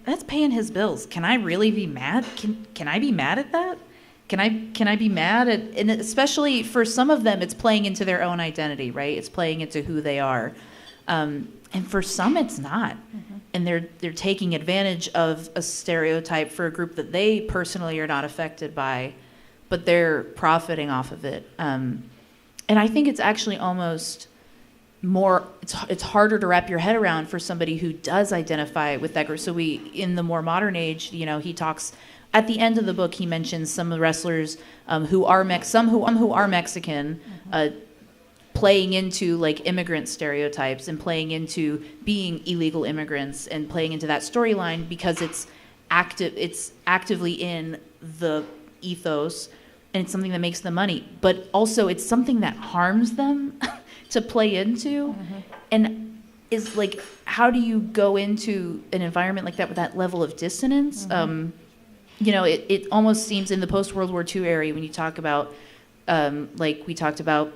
that's paying his bills. Can I really be mad? Can I be mad at that? Can I be mad at, and especially for some of them, it's playing into their own identity, right? It's playing into who they are. And for some, it's not. And they're taking advantage of a stereotype for a group that they personally are not affected by, but they're profiting off of it. And I think it's actually almost more, it's harder to wrap your head around for somebody who does identify with that group. So in the more modern age, he talks, at the end of the book, he mentions some of the wrestlers who are Mexican, playing into like immigrant stereotypes and playing into being illegal immigrants and playing into that storyline because it's actively in the ethos and it's something that makes them money, but also it's something that harms them to play into. And is like, how do you go into an environment like that with that level of dissonance? It almost seems in the post-World War II era when you talk about, like we talked about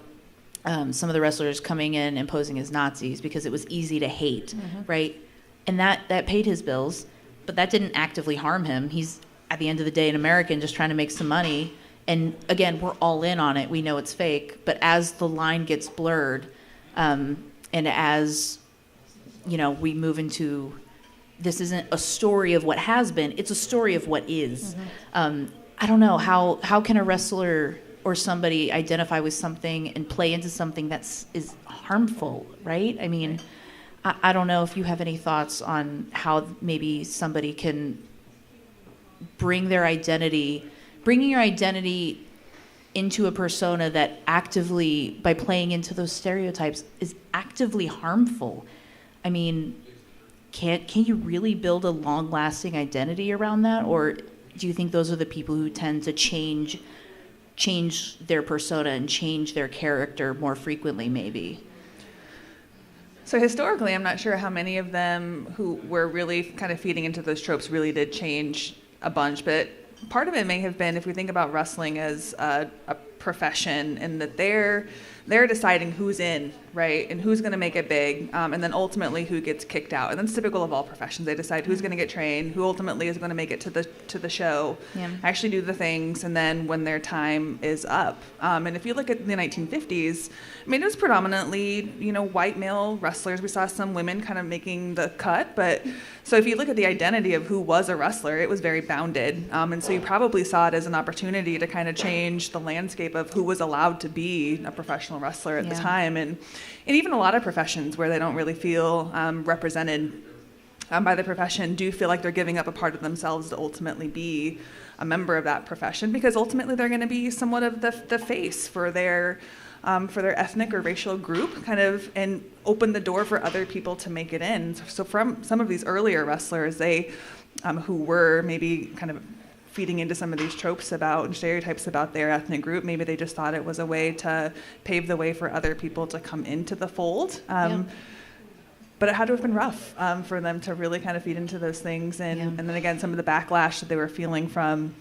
some of the wrestlers coming in and posing as Nazis because it was easy to hate, right? and that paid his bills, but that didn't actively harm him. He's, at the end of the day, an American just trying to make some money. And again, we're all in on it. We know it's fake. But as the line gets blurred, and as, you know, we move into, this isn't a story of what has been, it's a story of what is. I don't know, how can a wrestler or somebody identify with something and play into something is harmful, right? I mean, I don't know if you have any thoughts on how maybe somebody can bringing your identity into a persona that actively, by playing into those stereotypes, is actively harmful. I mean, can you really build a long-lasting identity around that? Or do you think those are the people who tend to change their persona and change their character more frequently, maybe? So historically, I'm not sure how many of them who were really kind of feeding into those tropes really did change a bunch, but part of it may have been, if we think about wrestling as a profession, and that they're deciding who's in, right, and who's going to make it big, and then ultimately who gets kicked out. And that's typical of all professions. They decide who's going to get trained, who ultimately is going to make it to the show, actually do the things, and then when their time is up. And if you look at the 1950s, I mean, it was predominantly, you know, white male wrestlers. We saw some women kind of making the cut, but so if you look at the identity of who was a wrestler, it was very bounded. And so you probably saw it as an opportunity to kind of change the landscape of who was allowed to be a professional wrestler at the time. And even a lot of professions where they don't really feel represented by the profession do feel like they're giving up a part of themselves to ultimately be a member of that profession, because ultimately they're going to be somewhat of the face for their ethnic or racial group, kind of, and open the door for other people to make it in. So from some of these earlier wrestlers, they who were maybe kind of feeding into some of these tropes about and stereotypes about their ethnic group, maybe they just thought it was a way to pave the way for other people to come into the fold. But it had to have been rough for them to really kind of feed into those things. And then again, some of the backlash that they were feeling from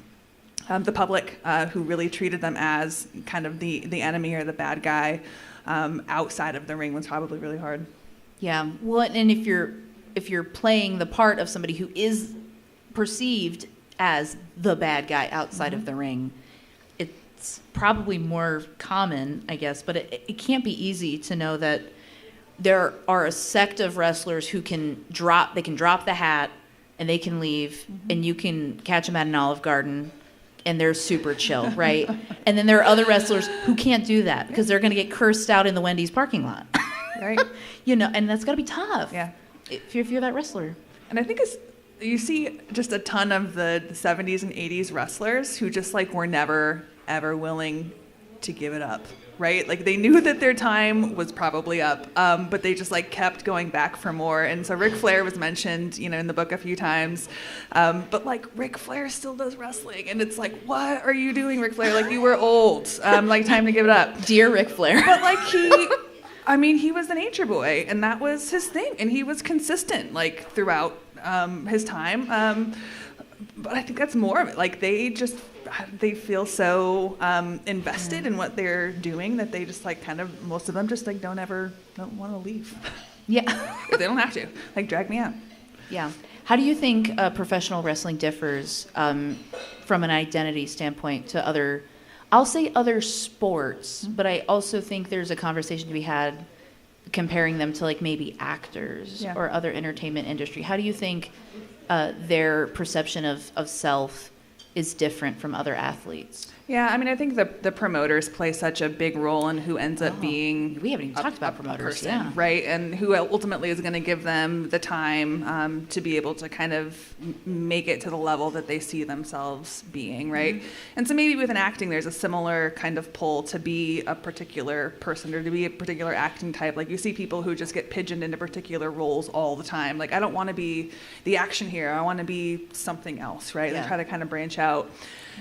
the public, who really treated them as kind of the enemy or the bad guy outside of the ring, was probably really hard. Yeah. Well, and if you're playing the part of somebody who is perceived as the bad guy outside of the ring, it's probably more common, I guess, but it can't be easy to know that there are a sect of wrestlers who can drop the hat and they can leave, and you can catch them at an Olive Garden and they're super chill, right? And then there are other wrestlers who can't do that because they're going to get cursed out in the Wendy's parking lot. Right. You know, and that's got to be tough. Yeah. If you're that wrestler. And I think you see just a ton of the 70s and 80s wrestlers who just like were never, ever willing to give it up, right? Like they knew that their time was probably up, but they just like kept going back for more. And so Ric Flair was mentioned, you know, in the book a few times, but like Ric Flair still does wrestling, and it's like, what are you doing, Ric Flair? Like you were old, like time to give it up. Dear Ric Flair. But like he was the nature boy, and that was his thing, and he was consistent like throughout his time. But I think that's more of it. Like they feel so invested in what they're doing that they just like kind of, most of them just like don't want to leave. Yeah. If they don't have to, like drag me out. Yeah. How do you think professional wrestling differs from an identity standpoint to other sports, but I also think there's a conversation to be had comparing them to like maybe actors or other entertainment industry. How do you think their perception of self is different from other athletes? Yeah, I mean, I think the promoters play such a big role in who ends up being. We haven't even talked about promoters, person, right? And who ultimately is going to give them the time to be able to kind of make it to the level that they see themselves being, right? Mm-hmm. And so maybe within acting, there's a similar kind of pull to be a particular person or to be a particular acting type. Like you see people who just get pigeoned into particular roles all the time. Like, I don't want to be the action hero. I want to be something else, right? They try to kind of branch out.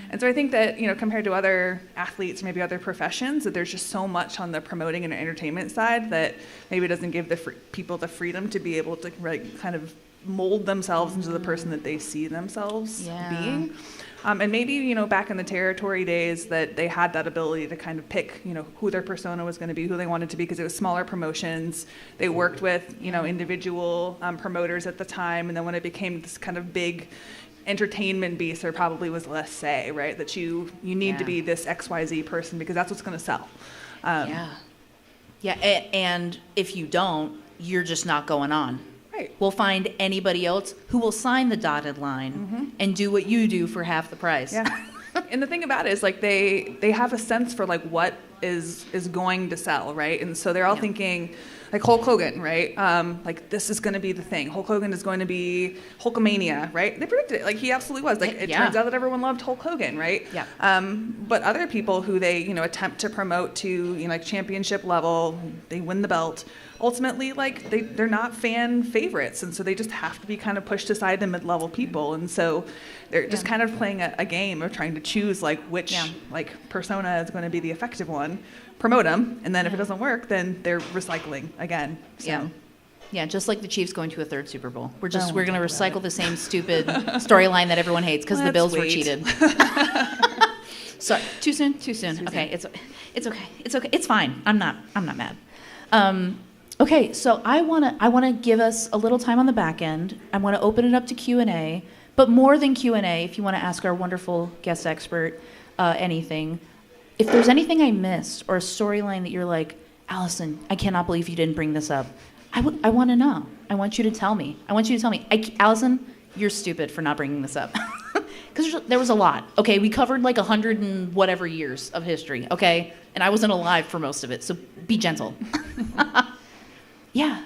And so I think that, you know, compared compared to other athletes, maybe other professions, that there's just so much on the promoting and entertainment side that maybe it doesn't give the people the freedom to be able to kind of mold themselves into the person that they see themselves being. And maybe, back in the territory days that they had that ability to kind of pick, who their persona was going to be, who they wanted to be, because it was smaller promotions. They worked with, individual promoters at the time. And then when it became this kind of big entertainment beast, there probably was less say, right? That you need to be this XYZ person because that's what's going to sell. And if you don't, you're just not going on. Right. We'll find anybody else who will sign the dotted line and do what you do for half the price. Yeah. And the thing about it is, like, they have a sense for, like, what is going to sell, right? And so they're all thinking, like, Hulk Hogan, right? Like, this is going to be the thing. Hulk Hogan is going to be Hulkamania, right? They predicted it. Like, he absolutely was. Like, it turns out that everyone loved Hulk Hogan, right? Yeah. But other people who they, attempt to promote to, like, championship level, they win the belt. Ultimately, like, they're not fan favorites, and so they just have to be kind of pushed aside to mid-level people, and so they're just kind of playing a game of trying to choose, like, which like persona is going to be the effective one, promote them, and then if it doesn't work, then they're recycling again. So. Yeah, just like the Chiefs going to a third Super Bowl. We're going to recycle the same stupid storyline that everyone hates because the Bills were cheated. Sorry, too soon. Okay, it's okay. It's fine. I'm not mad. Okay, so I wanna give us a little time on the back end. I want to open it up to Q&A, but more than Q&A, if you want to ask our wonderful guest expert anything, if there's anything I missed or a storyline that you're like, Allison, I cannot believe you didn't bring this up. I want to know. I want you to tell me. Allison, you're stupid for not bringing this up. Because there was a lot. Okay, we covered like 100 and whatever years of history, okay? And I wasn't alive for most of it, so be gentle. Yeah.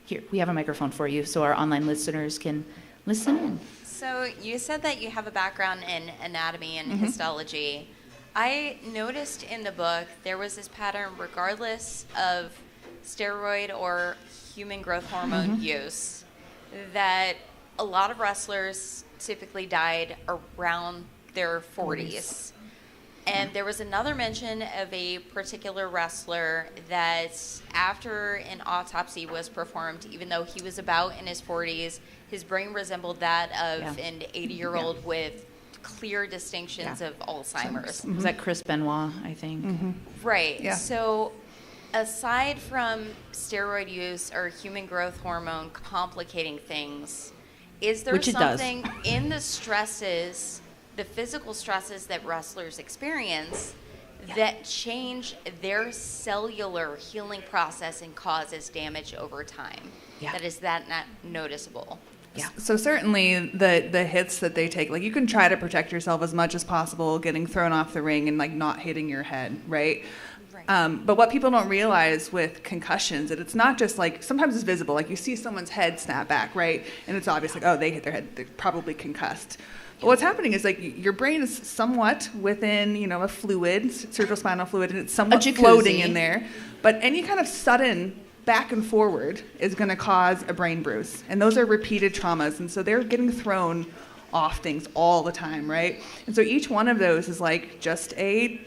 Here, we have a microphone for you so our online listeners can listen in. So you said that you have a background in anatomy and histology. I noticed in the book there was this pattern, regardless of steroid or human growth hormone use, that a lot of wrestlers typically died around their 40s. And there was another mention of a particular wrestler that after an autopsy was performed, even though he was about in his 40s, his brain resembled that of an 80-year-old with clear distinctions of Alzheimer's. Was that Chris Benoit, I think? Right. Yeah. So aside from steroid use or human growth hormone complicating things, is there something in the stresses, the physical stresses that wrestlers experience that change their cellular healing process and causes damage over time? That is that not noticeable? So certainly the hits that they take, like, you can try to protect yourself as much as possible, getting thrown off the ring and like not hitting your head, right? But what people don't realize with concussions, that it's not just like, sometimes it's visible, like you see someone's head snap back, right? And it's obvious, like, oh, they hit their head, they're probably concussed. But what's happening is, like, your brain is somewhat within, a fluid, cerebrospinal fluid, and it's somewhat floating in there. But any kind of sudden back and forward is going to cause a brain bruise. And those are repeated traumas. And so they're getting thrown off things all the time, right? And so each one of those is like just a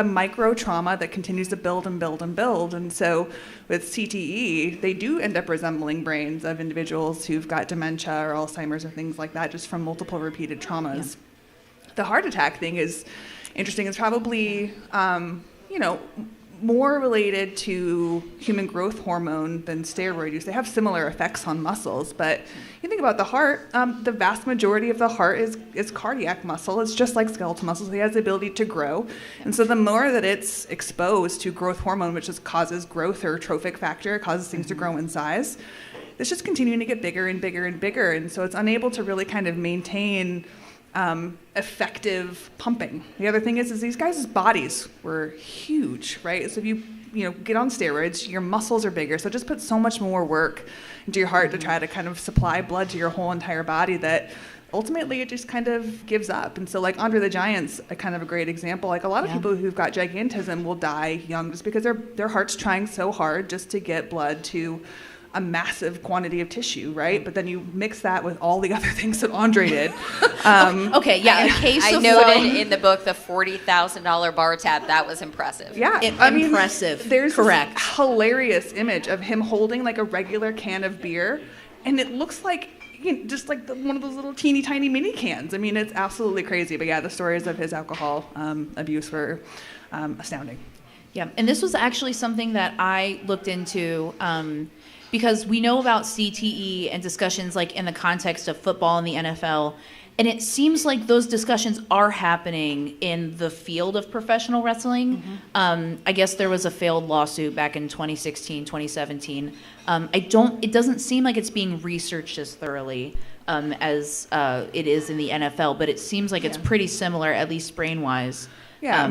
micro trauma that continues to build and build and build. And so with CTE, they do end up resembling brains of individuals who've got dementia or Alzheimer's or things like that, just from multiple repeated traumas. The heart attack thing is interesting. It's probably, more related to human growth hormone than steroid use. They have similar effects on muscles, but you think about the heart, the vast majority of the heart is cardiac muscle. It's just like skeletal muscle. So it has the ability to grow. And so the more that it's exposed to growth hormone, which just causes growth or trophic factor, it causes things to grow in size, it's just continuing to get bigger and bigger and bigger. And so it's unable to really kind of maintain effective pumping. The other thing is these guys' bodies were huge, right? So if you get on steroids, your muscles are bigger. So it just puts so much more work into your heart to try to kind of supply blood to your whole entire body that ultimately it just kind of gives up. And so like Andre the Giant's a kind of a great example. Like a lot of people who've got gigantism will die young just because their heart's trying so hard just to get blood to a massive quantity of tissue, right? But then you mix that with all the other things that Andre did. Okay, yeah, a case I of noted wine. in the book the $40,000 bar tab. That was impressive. Yeah, Impressive. There's correct. this hilarious image of him holding like a regular can of beer, and it looks like just like one of those little teeny tiny mini cans. I mean, it's absolutely crazy. But yeah, the stories of his alcohol abuse were astounding. Yeah, and this was actually something that I looked into because we know about CTE and discussions like in the context of football and the NFL, and it seems like those discussions are happening in the field of professional wrestling. I guess there was a failed lawsuit back in 2016, 2017. It doesn't seem like it's being researched as thoroughly as it is in the NFL, but it seems like it's pretty similar, at least brain-wise. Yeah,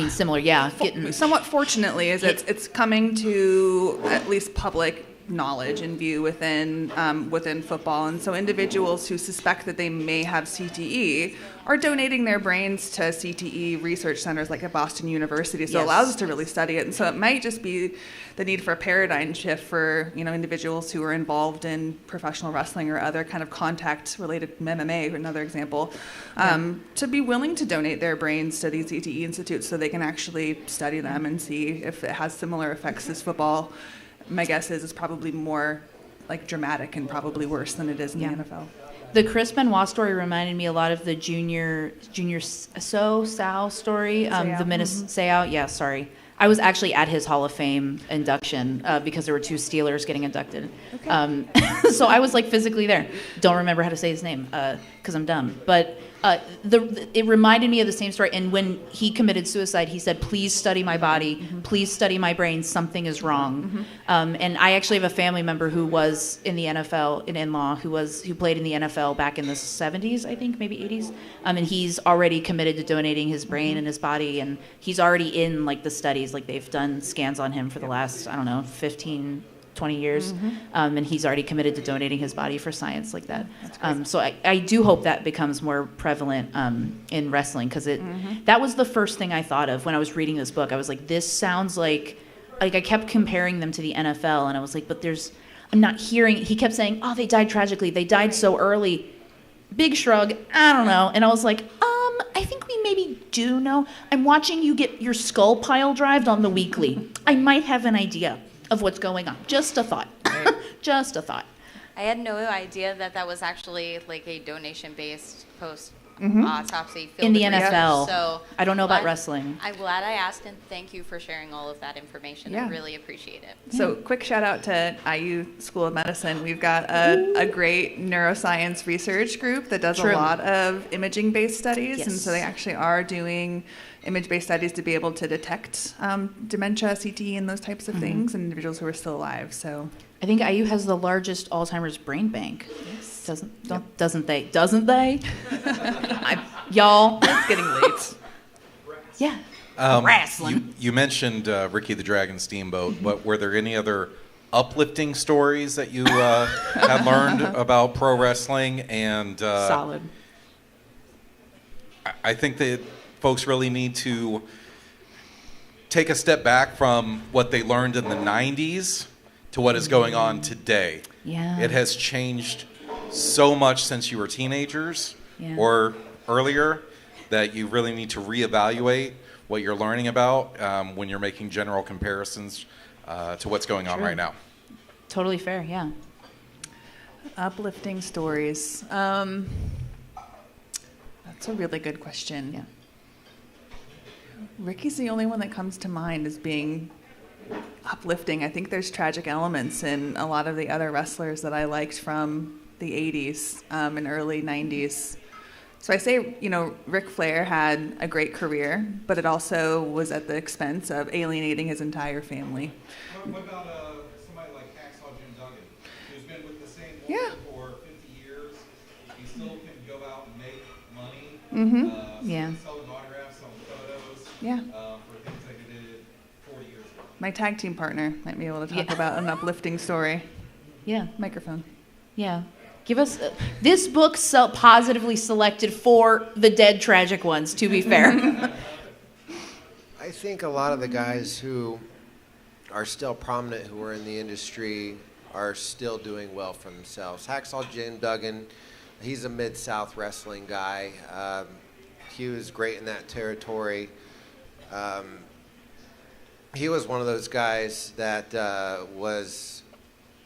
Similar, yeah. Somewhat fortunately, is it's coming to at least public knowledge and view within football, and so individuals who suspect that they may have CTE are donating their brains to CTE research centers like at Boston University. So it allows us to really study it, and so it might just be the need for a paradigm shift for individuals who are involved in professional wrestling or other kind of contact-related MMA, another example, to be willing to donate their brains to these CTE institutes so they can actually study them and see if it has similar effects as football. My guess is it's probably more like dramatic and probably worse than it is in the NFL. The Chris Benoit story reminded me a lot of the Junior Seau story. The Minnesota. Yeah, sorry. I was actually at his Hall of Fame induction because there were 2 Steelers getting inducted. Okay. So I was like physically there. Don't remember how to say his name because I'm dumb. But it reminded me of the same story. And when he committed suicide, he said, "Please study my body. Please study my brain. Something is wrong." And I actually have a family member who was in the NFL, an in-law who played in the NFL back in the 70s, I think, maybe 80s. And he's already committed to donating his brain and his body, and he's already in like the studies. Like they've done scans on him for the last 15, 20 years, and he's already committed to donating his body for science like that. So I do hope that becomes more prevalent in wrestling, because that was the first thing I thought of when I was reading this book. I was like, this sounds like I kept comparing them to the NFL, and I was like, but I'm not hearing. He kept saying, "Oh, they died tragically. They died so early." Big shrug. I don't know. And I was like, I think we maybe do know. I'm watching you get your skull pile drived on the weekly. I might have an idea of what's going on. Just a thought. Just a thought. I had no idea that was actually like a donation-based post-autopsy in the NFL. So I don't know about wrestling. I'm glad I asked, and thank you for sharing all of that information. Yeah. I really appreciate it. So quick shout out to IU School of Medicine. We've got a great neuroscience research group that does a lot of imaging-based studies. Yes. And so they actually are doing image-based studies to be able to detect dementia, CTE, and those types of things in individuals who are still alive. So I think IU has the largest Alzheimer's brain bank. Yes. Doesn't they? Doesn't they? Y'all. It's getting late. Yeah. Wrestling. You mentioned Ricky the Dragon Steamboat, but were there any other uplifting stories that you had learned about pro wrestling? And solid. I think that folks really need to take a step back from what they learned in the 90s to what is going on today. Yeah. It has changed so much since you were teenagers or earlier that you really need to reevaluate what you're learning about when you're making general comparisons to what's going on right now. Totally fair, yeah. Uplifting stories. That's a really good question. Yeah. Ricky's the only one that comes to mind as being uplifting. I think there's tragic elements in a lot of the other wrestlers that I liked from the 80s and early 90s. So I say, Ric Flair had a great career, but it also was at the expense of alienating his entire family. What about somebody like Hacksaw Jim Duggan, who's been with the same woman for 50 years? He still can go out and make money, selling autographs, selling photos, for things like he did 40 years ago. My tag team partner might be able to talk about an uplifting story. Yeah. Microphone. Yeah. Give us this book positively selected for the dead tragic ones, to be fair. I think a lot of the guys who are still prominent who are in the industry are still doing well for themselves. Hacksaw Jim Duggan, he's a Mid-South wrestling guy. He was great in that territory. He was one of those guys that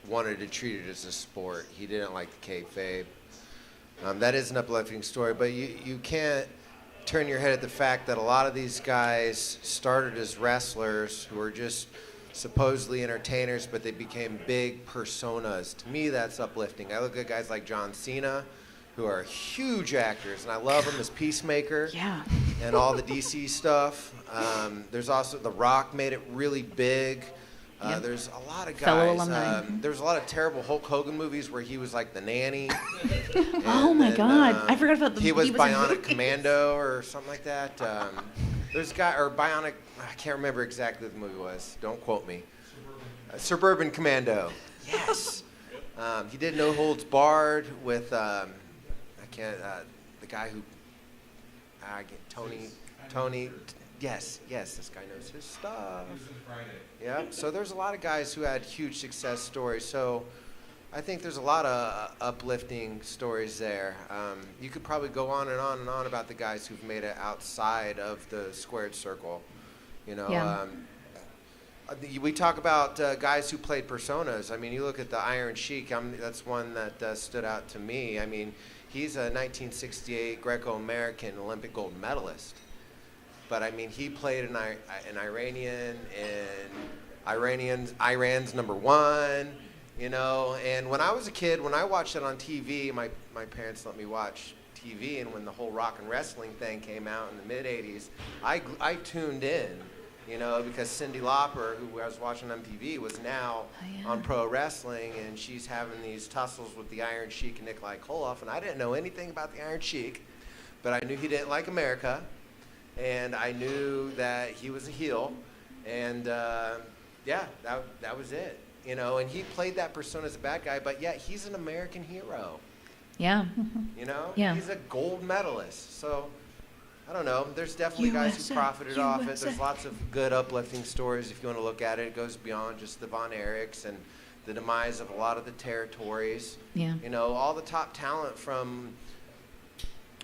wanted to treat it as a sport. He didn't like the kayfabe. That is an uplifting story, but you can't turn your head at the fact that a lot of these guys started as wrestlers who were just supposedly entertainers, but they became big personas. To me, that's uplifting. I look at guys like John Cena, who are huge actors, and I love him as Peacemaker and all the DC stuff. There's also The Rock made it really big. There's a lot of guys. There's a lot of terrible Hulk Hogan movies where he was like the nanny. Oh my God, I forgot about the. He was Bionic Commando or something like that. There's Bionic. I can't remember exactly what the movie was. Don't quote me. Suburban Commando. Yes. He did No Holds Barred with the guy who Tony. Yes, this guy knows his stuff. Yeah, so there's a lot of guys who had huge success stories. So I think there's a lot of uplifting stories there. You could probably go on and on and on about the guys who've made it outside of the squared circle. You know, we talk about guys who played personas. I mean, you look at the Iron Sheik. That's one that stood out to me. I mean, he's a 1968 Greco-American Olympic gold medalist. But I mean, he played an Iranian in Iran's #1, you know. And when I was a kid, when I watched it on TV, my parents let me watch TV, and when the whole rock and wrestling thing came out in the mid '80s, I tuned in, you know, because Cyndi Lauper, who I was watching on TV, was now on pro wrestling, and she's having these tussles with the Iron Sheik and Nikolai Koloff, and I didn't know anything about the Iron Sheik, but I knew he didn't like America. And I knew that he was a heel, and that was it, you know. And he played that persona as a bad guy, but yet he's an American hero. Yeah. You know. Yeah. He's a gold medalist. So I don't know. There's definitely guys who profited off it. There's lots of good uplifting stories if you want to look at it. It goes beyond just the Von Erichs and the demise of a lot of the territories. Yeah. You know, all the top talent from.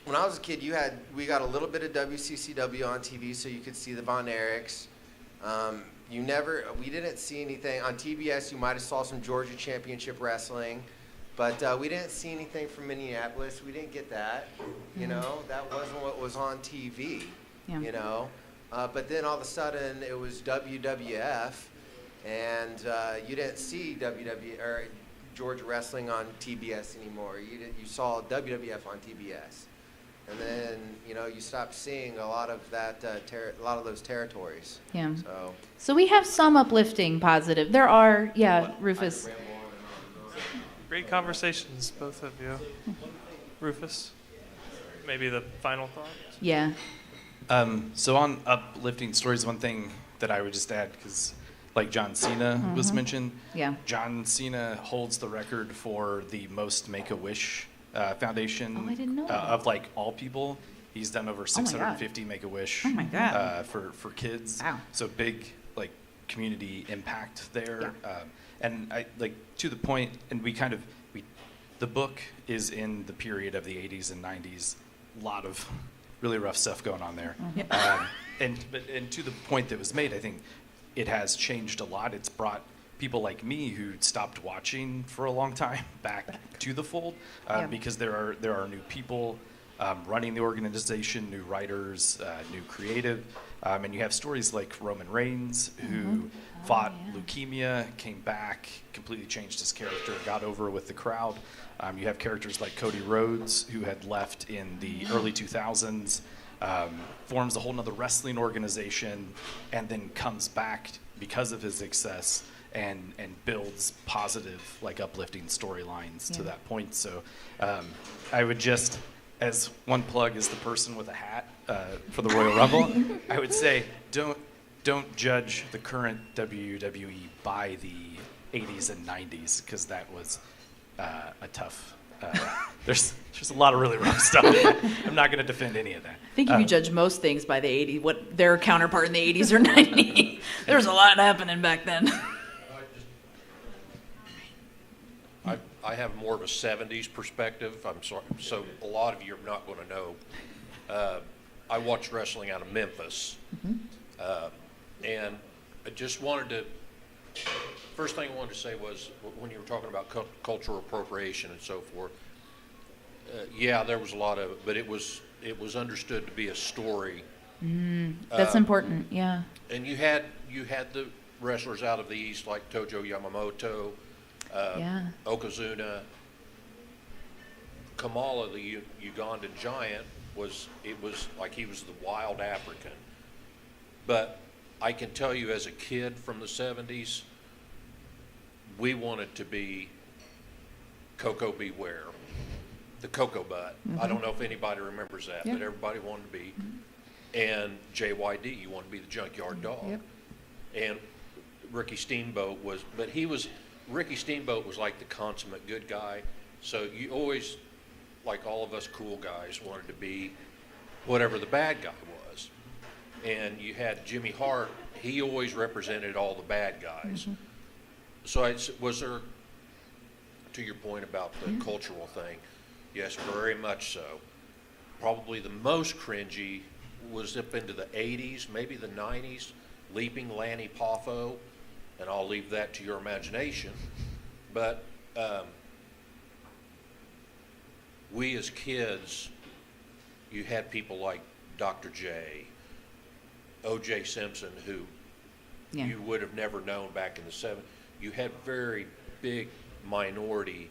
When I was a kid, we got a little bit of WCCW on TV, so you could see the Von Erichs. We didn't see anything on TBS. You might have saw some Georgia Championship Wrestling, but we didn't see anything from Minneapolis. We didn't get that. You know, that wasn't what was on TV. Yeah. You know, but then all of a sudden it was WWF, and you didn't see Georgia Wrestling on TBS anymore. You saw WWF on TBS. And then, you know, you stop seeing a lot of that, a lot of those territories. Yeah. So we have some uplifting positive. There are, Rufus. Great conversations, both of you. Rufus, maybe the final thought? Yeah. So on uplifting stories, one thing that I would just add, because like John Cena was mentioned, John Cena holds the record for the most Make-A-Wish Foundation I didn't know of like all people. He's done over 650 Make-A-Wish for kids. Wow. So big like community impact there. And I like to the point, and the book is in the period of the 80s and 90s. A lot of really rough stuff going on there. And to the point that was made, I think it has changed a lot. It's brought people like me who stopped watching for a long time back to the fold because there are new people running the organization, new writers, new creative, and you have stories like Roman Reigns who fought leukemia, came back, completely changed his character, got over with the crowd. You have characters like Cody Rhodes who had left in the early 2000s, forms a whole nother wrestling organization, and then comes back because of his success and builds positive, like uplifting storylines to that point. So I would just, as one plug is the person with a hat for the Royal Rumble, I would say don't judge the current WWE by the 80s and 90s, because that was a tough There's a lot of really rough stuff. I'm not going to defend any of that. I think you can judge most things by the 80s, what their counterpart in the 80s or 90s. There was a lot happening back then. I have more of a 70s perspective. I'm sorry, so a lot of you are not going to know. I watched wrestling out of Memphis, and I just wanted to. First thing I wanted to say was when you were talking about cultural appropriation and so forth. Yeah, there was a lot of it, but it was understood to be a story. That's important, yeah. And you had the wrestlers out of the East like Tojo Yamamoto, Okazuna, Kamala, the Ugandan giant, was like he was the wild African. But I can tell you as a kid from the 70s, we wanted to be Coco Beware, the Cocoa Butt. I don't know if anybody remembers that, but everybody wanted to be. And JYD, you wanted to be the Junkyard Dog. And Ricky Steamboat Ricky Steamboat was like the consummate good guy. So you always, like all of us cool guys, wanted to be whatever the bad guy was. And you had Jimmy Hart, he always represented all the bad guys. So was there, to your point about the cultural thing, yes, very much so. Probably the most cringy was up into the 80s, maybe the 90s, Leaping Lanny Poffo, and I'll leave that to your imagination. But we as kids, you had people like Dr. J, O.J. Simpson, who you would have never known back in the 70s. You had very big minority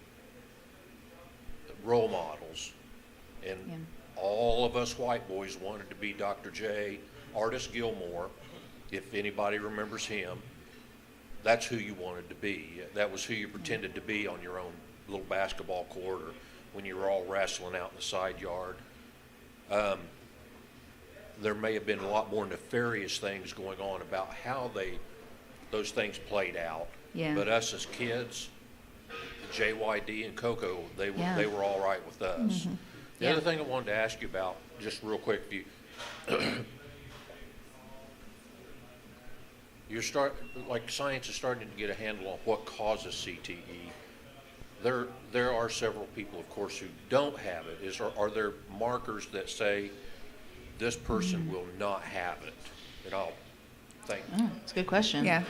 role models, and all of us white boys wanted to be Dr. J. Artis Gilmore, if anybody remembers him. That's who you wanted to be. That was who you pretended to be on your own little basketball court or when you were all wrestling out in the side yard. There may have been a lot more nefarious things going on about how those things played out. But us as kids, JYD and Coco, they were all right with us. The other thing I wanted to ask you about, just real quick, science is starting to get a handle on what causes CTE. There are several people, of course, who don't have it. Are there markers that say this person will not have it? And I'll thank you. That's a good question. Yeah.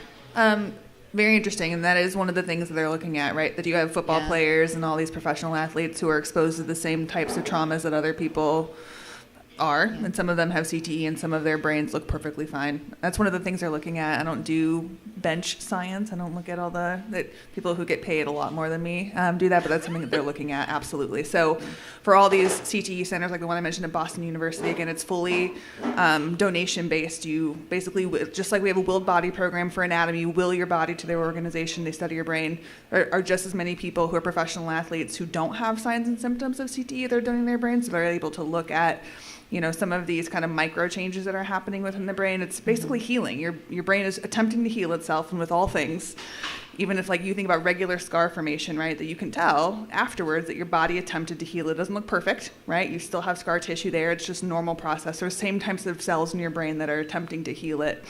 Very interesting, and that is one of the things that they're looking at, right? That you have football players and all these professional athletes who are exposed to the same types of traumas that other people are, and some of them have CTE and some of their brains look perfectly fine. That's one of the things they're looking at. I don't do bench science. I don't look at all the people who get paid a lot more than me do that, but that's something that they're looking at, absolutely. So for all these CTE centers, like the one I mentioned at Boston University, again, it's fully donation-based. You basically, just like we have a willed body program for anatomy, you will your body to their organization, they study your brain, are just as many people who are professional athletes who don't have signs and symptoms of CTE, they're donating their brains, so they're able to look at some of these kind of micro changes that are happening within the brain. It's basically healing. Your brain is attempting to heal itself, and with all things, even if like you think about regular scar formation, right, that you can tell afterwards that your body attempted to heal. It doesn't look perfect, right? You still have scar tissue there. It's just normal process. There's same types of cells in your brain that are attempting to heal it.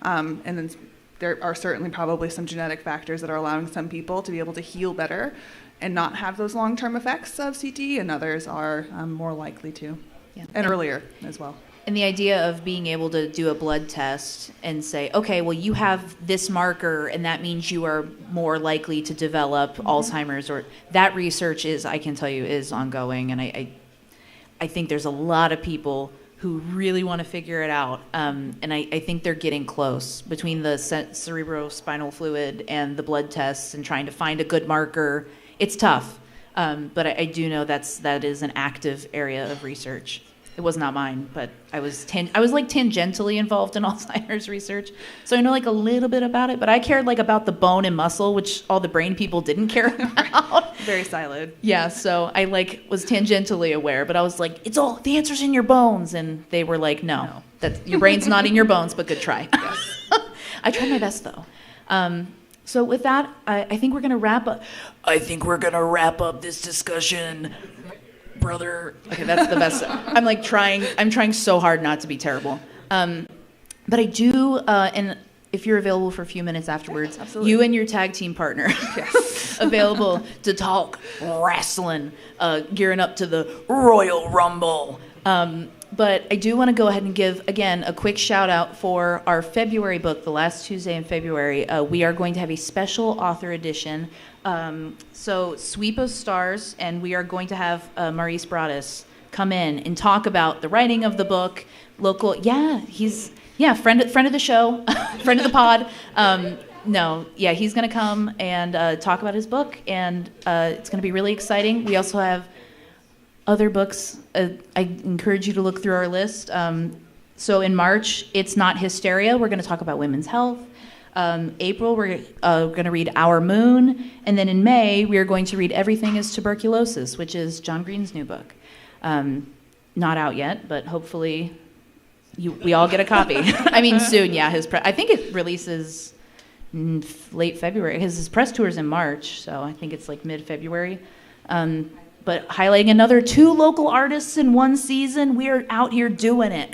And then there are certainly probably some genetic factors that are allowing some people to be able to heal better and not have those long-term effects of CTE, and others are more likely to. And earlier as well. And the idea of being able to do a blood test and say, okay, well, you have this marker, and that means you are more likely to develop Alzheimer's, or that research I can tell you, is ongoing. And I think there's a lot of people who really want to figure it out. And I think they're getting close between the cerebrospinal fluid and the blood tests and trying to find a good marker. It's tough. But I do know that is an active area of research. It was not mine, but I was like tangentially involved in Alzheimer's research, so I know like a little bit about it. But I cared like about the bone and muscle, which all the brain people didn't care about. Very siloed. Yeah, so I like was tangentially aware, but I was like, it's all the answer's in your bones, and they were like, no. That your brain's not in your bones, but good try. I tried my best though. So with that, I think we're gonna wrap up. I think we're gonna wrap up this discussion, brother. Okay, that's the best. I'm trying so hard not to be terrible. But I do, and if you're available for a few minutes afterwards, Absolutely. You and your tag team partner, Yes. available to talk wrestling, gearing up to the Royal Rumble. But I do want to go ahead and give, again, a quick shout out for our February book, the last Tuesday in February. We are going to have a special author edition. So Sweep of Stars, and we are going to have Maurice Broaddus come in and talk about the writing of the book. Friend of the show, friend of the pod. He's going to come and talk about his book, and it's going to be really exciting. We also have other books. I encourage you to look through our list. So in March, It's Not Hysteria. We're going to talk about women's health. April, we're going to read Our Moon. And then in May, we are going to read Everything is Tuberculosis, which is John Green's new book. Not out yet, but hopefully we all get a copy. I mean, soon, yeah. I think it releases late February. His press tour is in March, so I think it's like mid-February. But highlighting another 2 local artists in one season, we are out here doing it.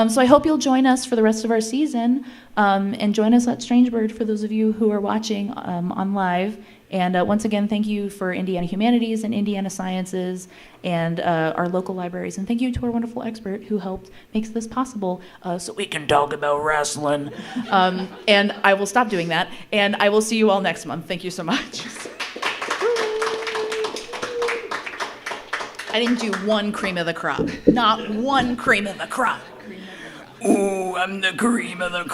So I hope you'll join us for the rest of our season, and join us at Strangebird for those of you who are watching on live. And once again, thank you for Indiana Humanities and Indiana Sciences and our local libraries. And thank you to our wonderful expert who helped make this possible so we can talk about wrestling. And I will stop doing that. And I will see you all next month. Thank you so much. I didn't do one cream of the crop. Not one cream of the crop. Ooh, I'm the cream of the crop.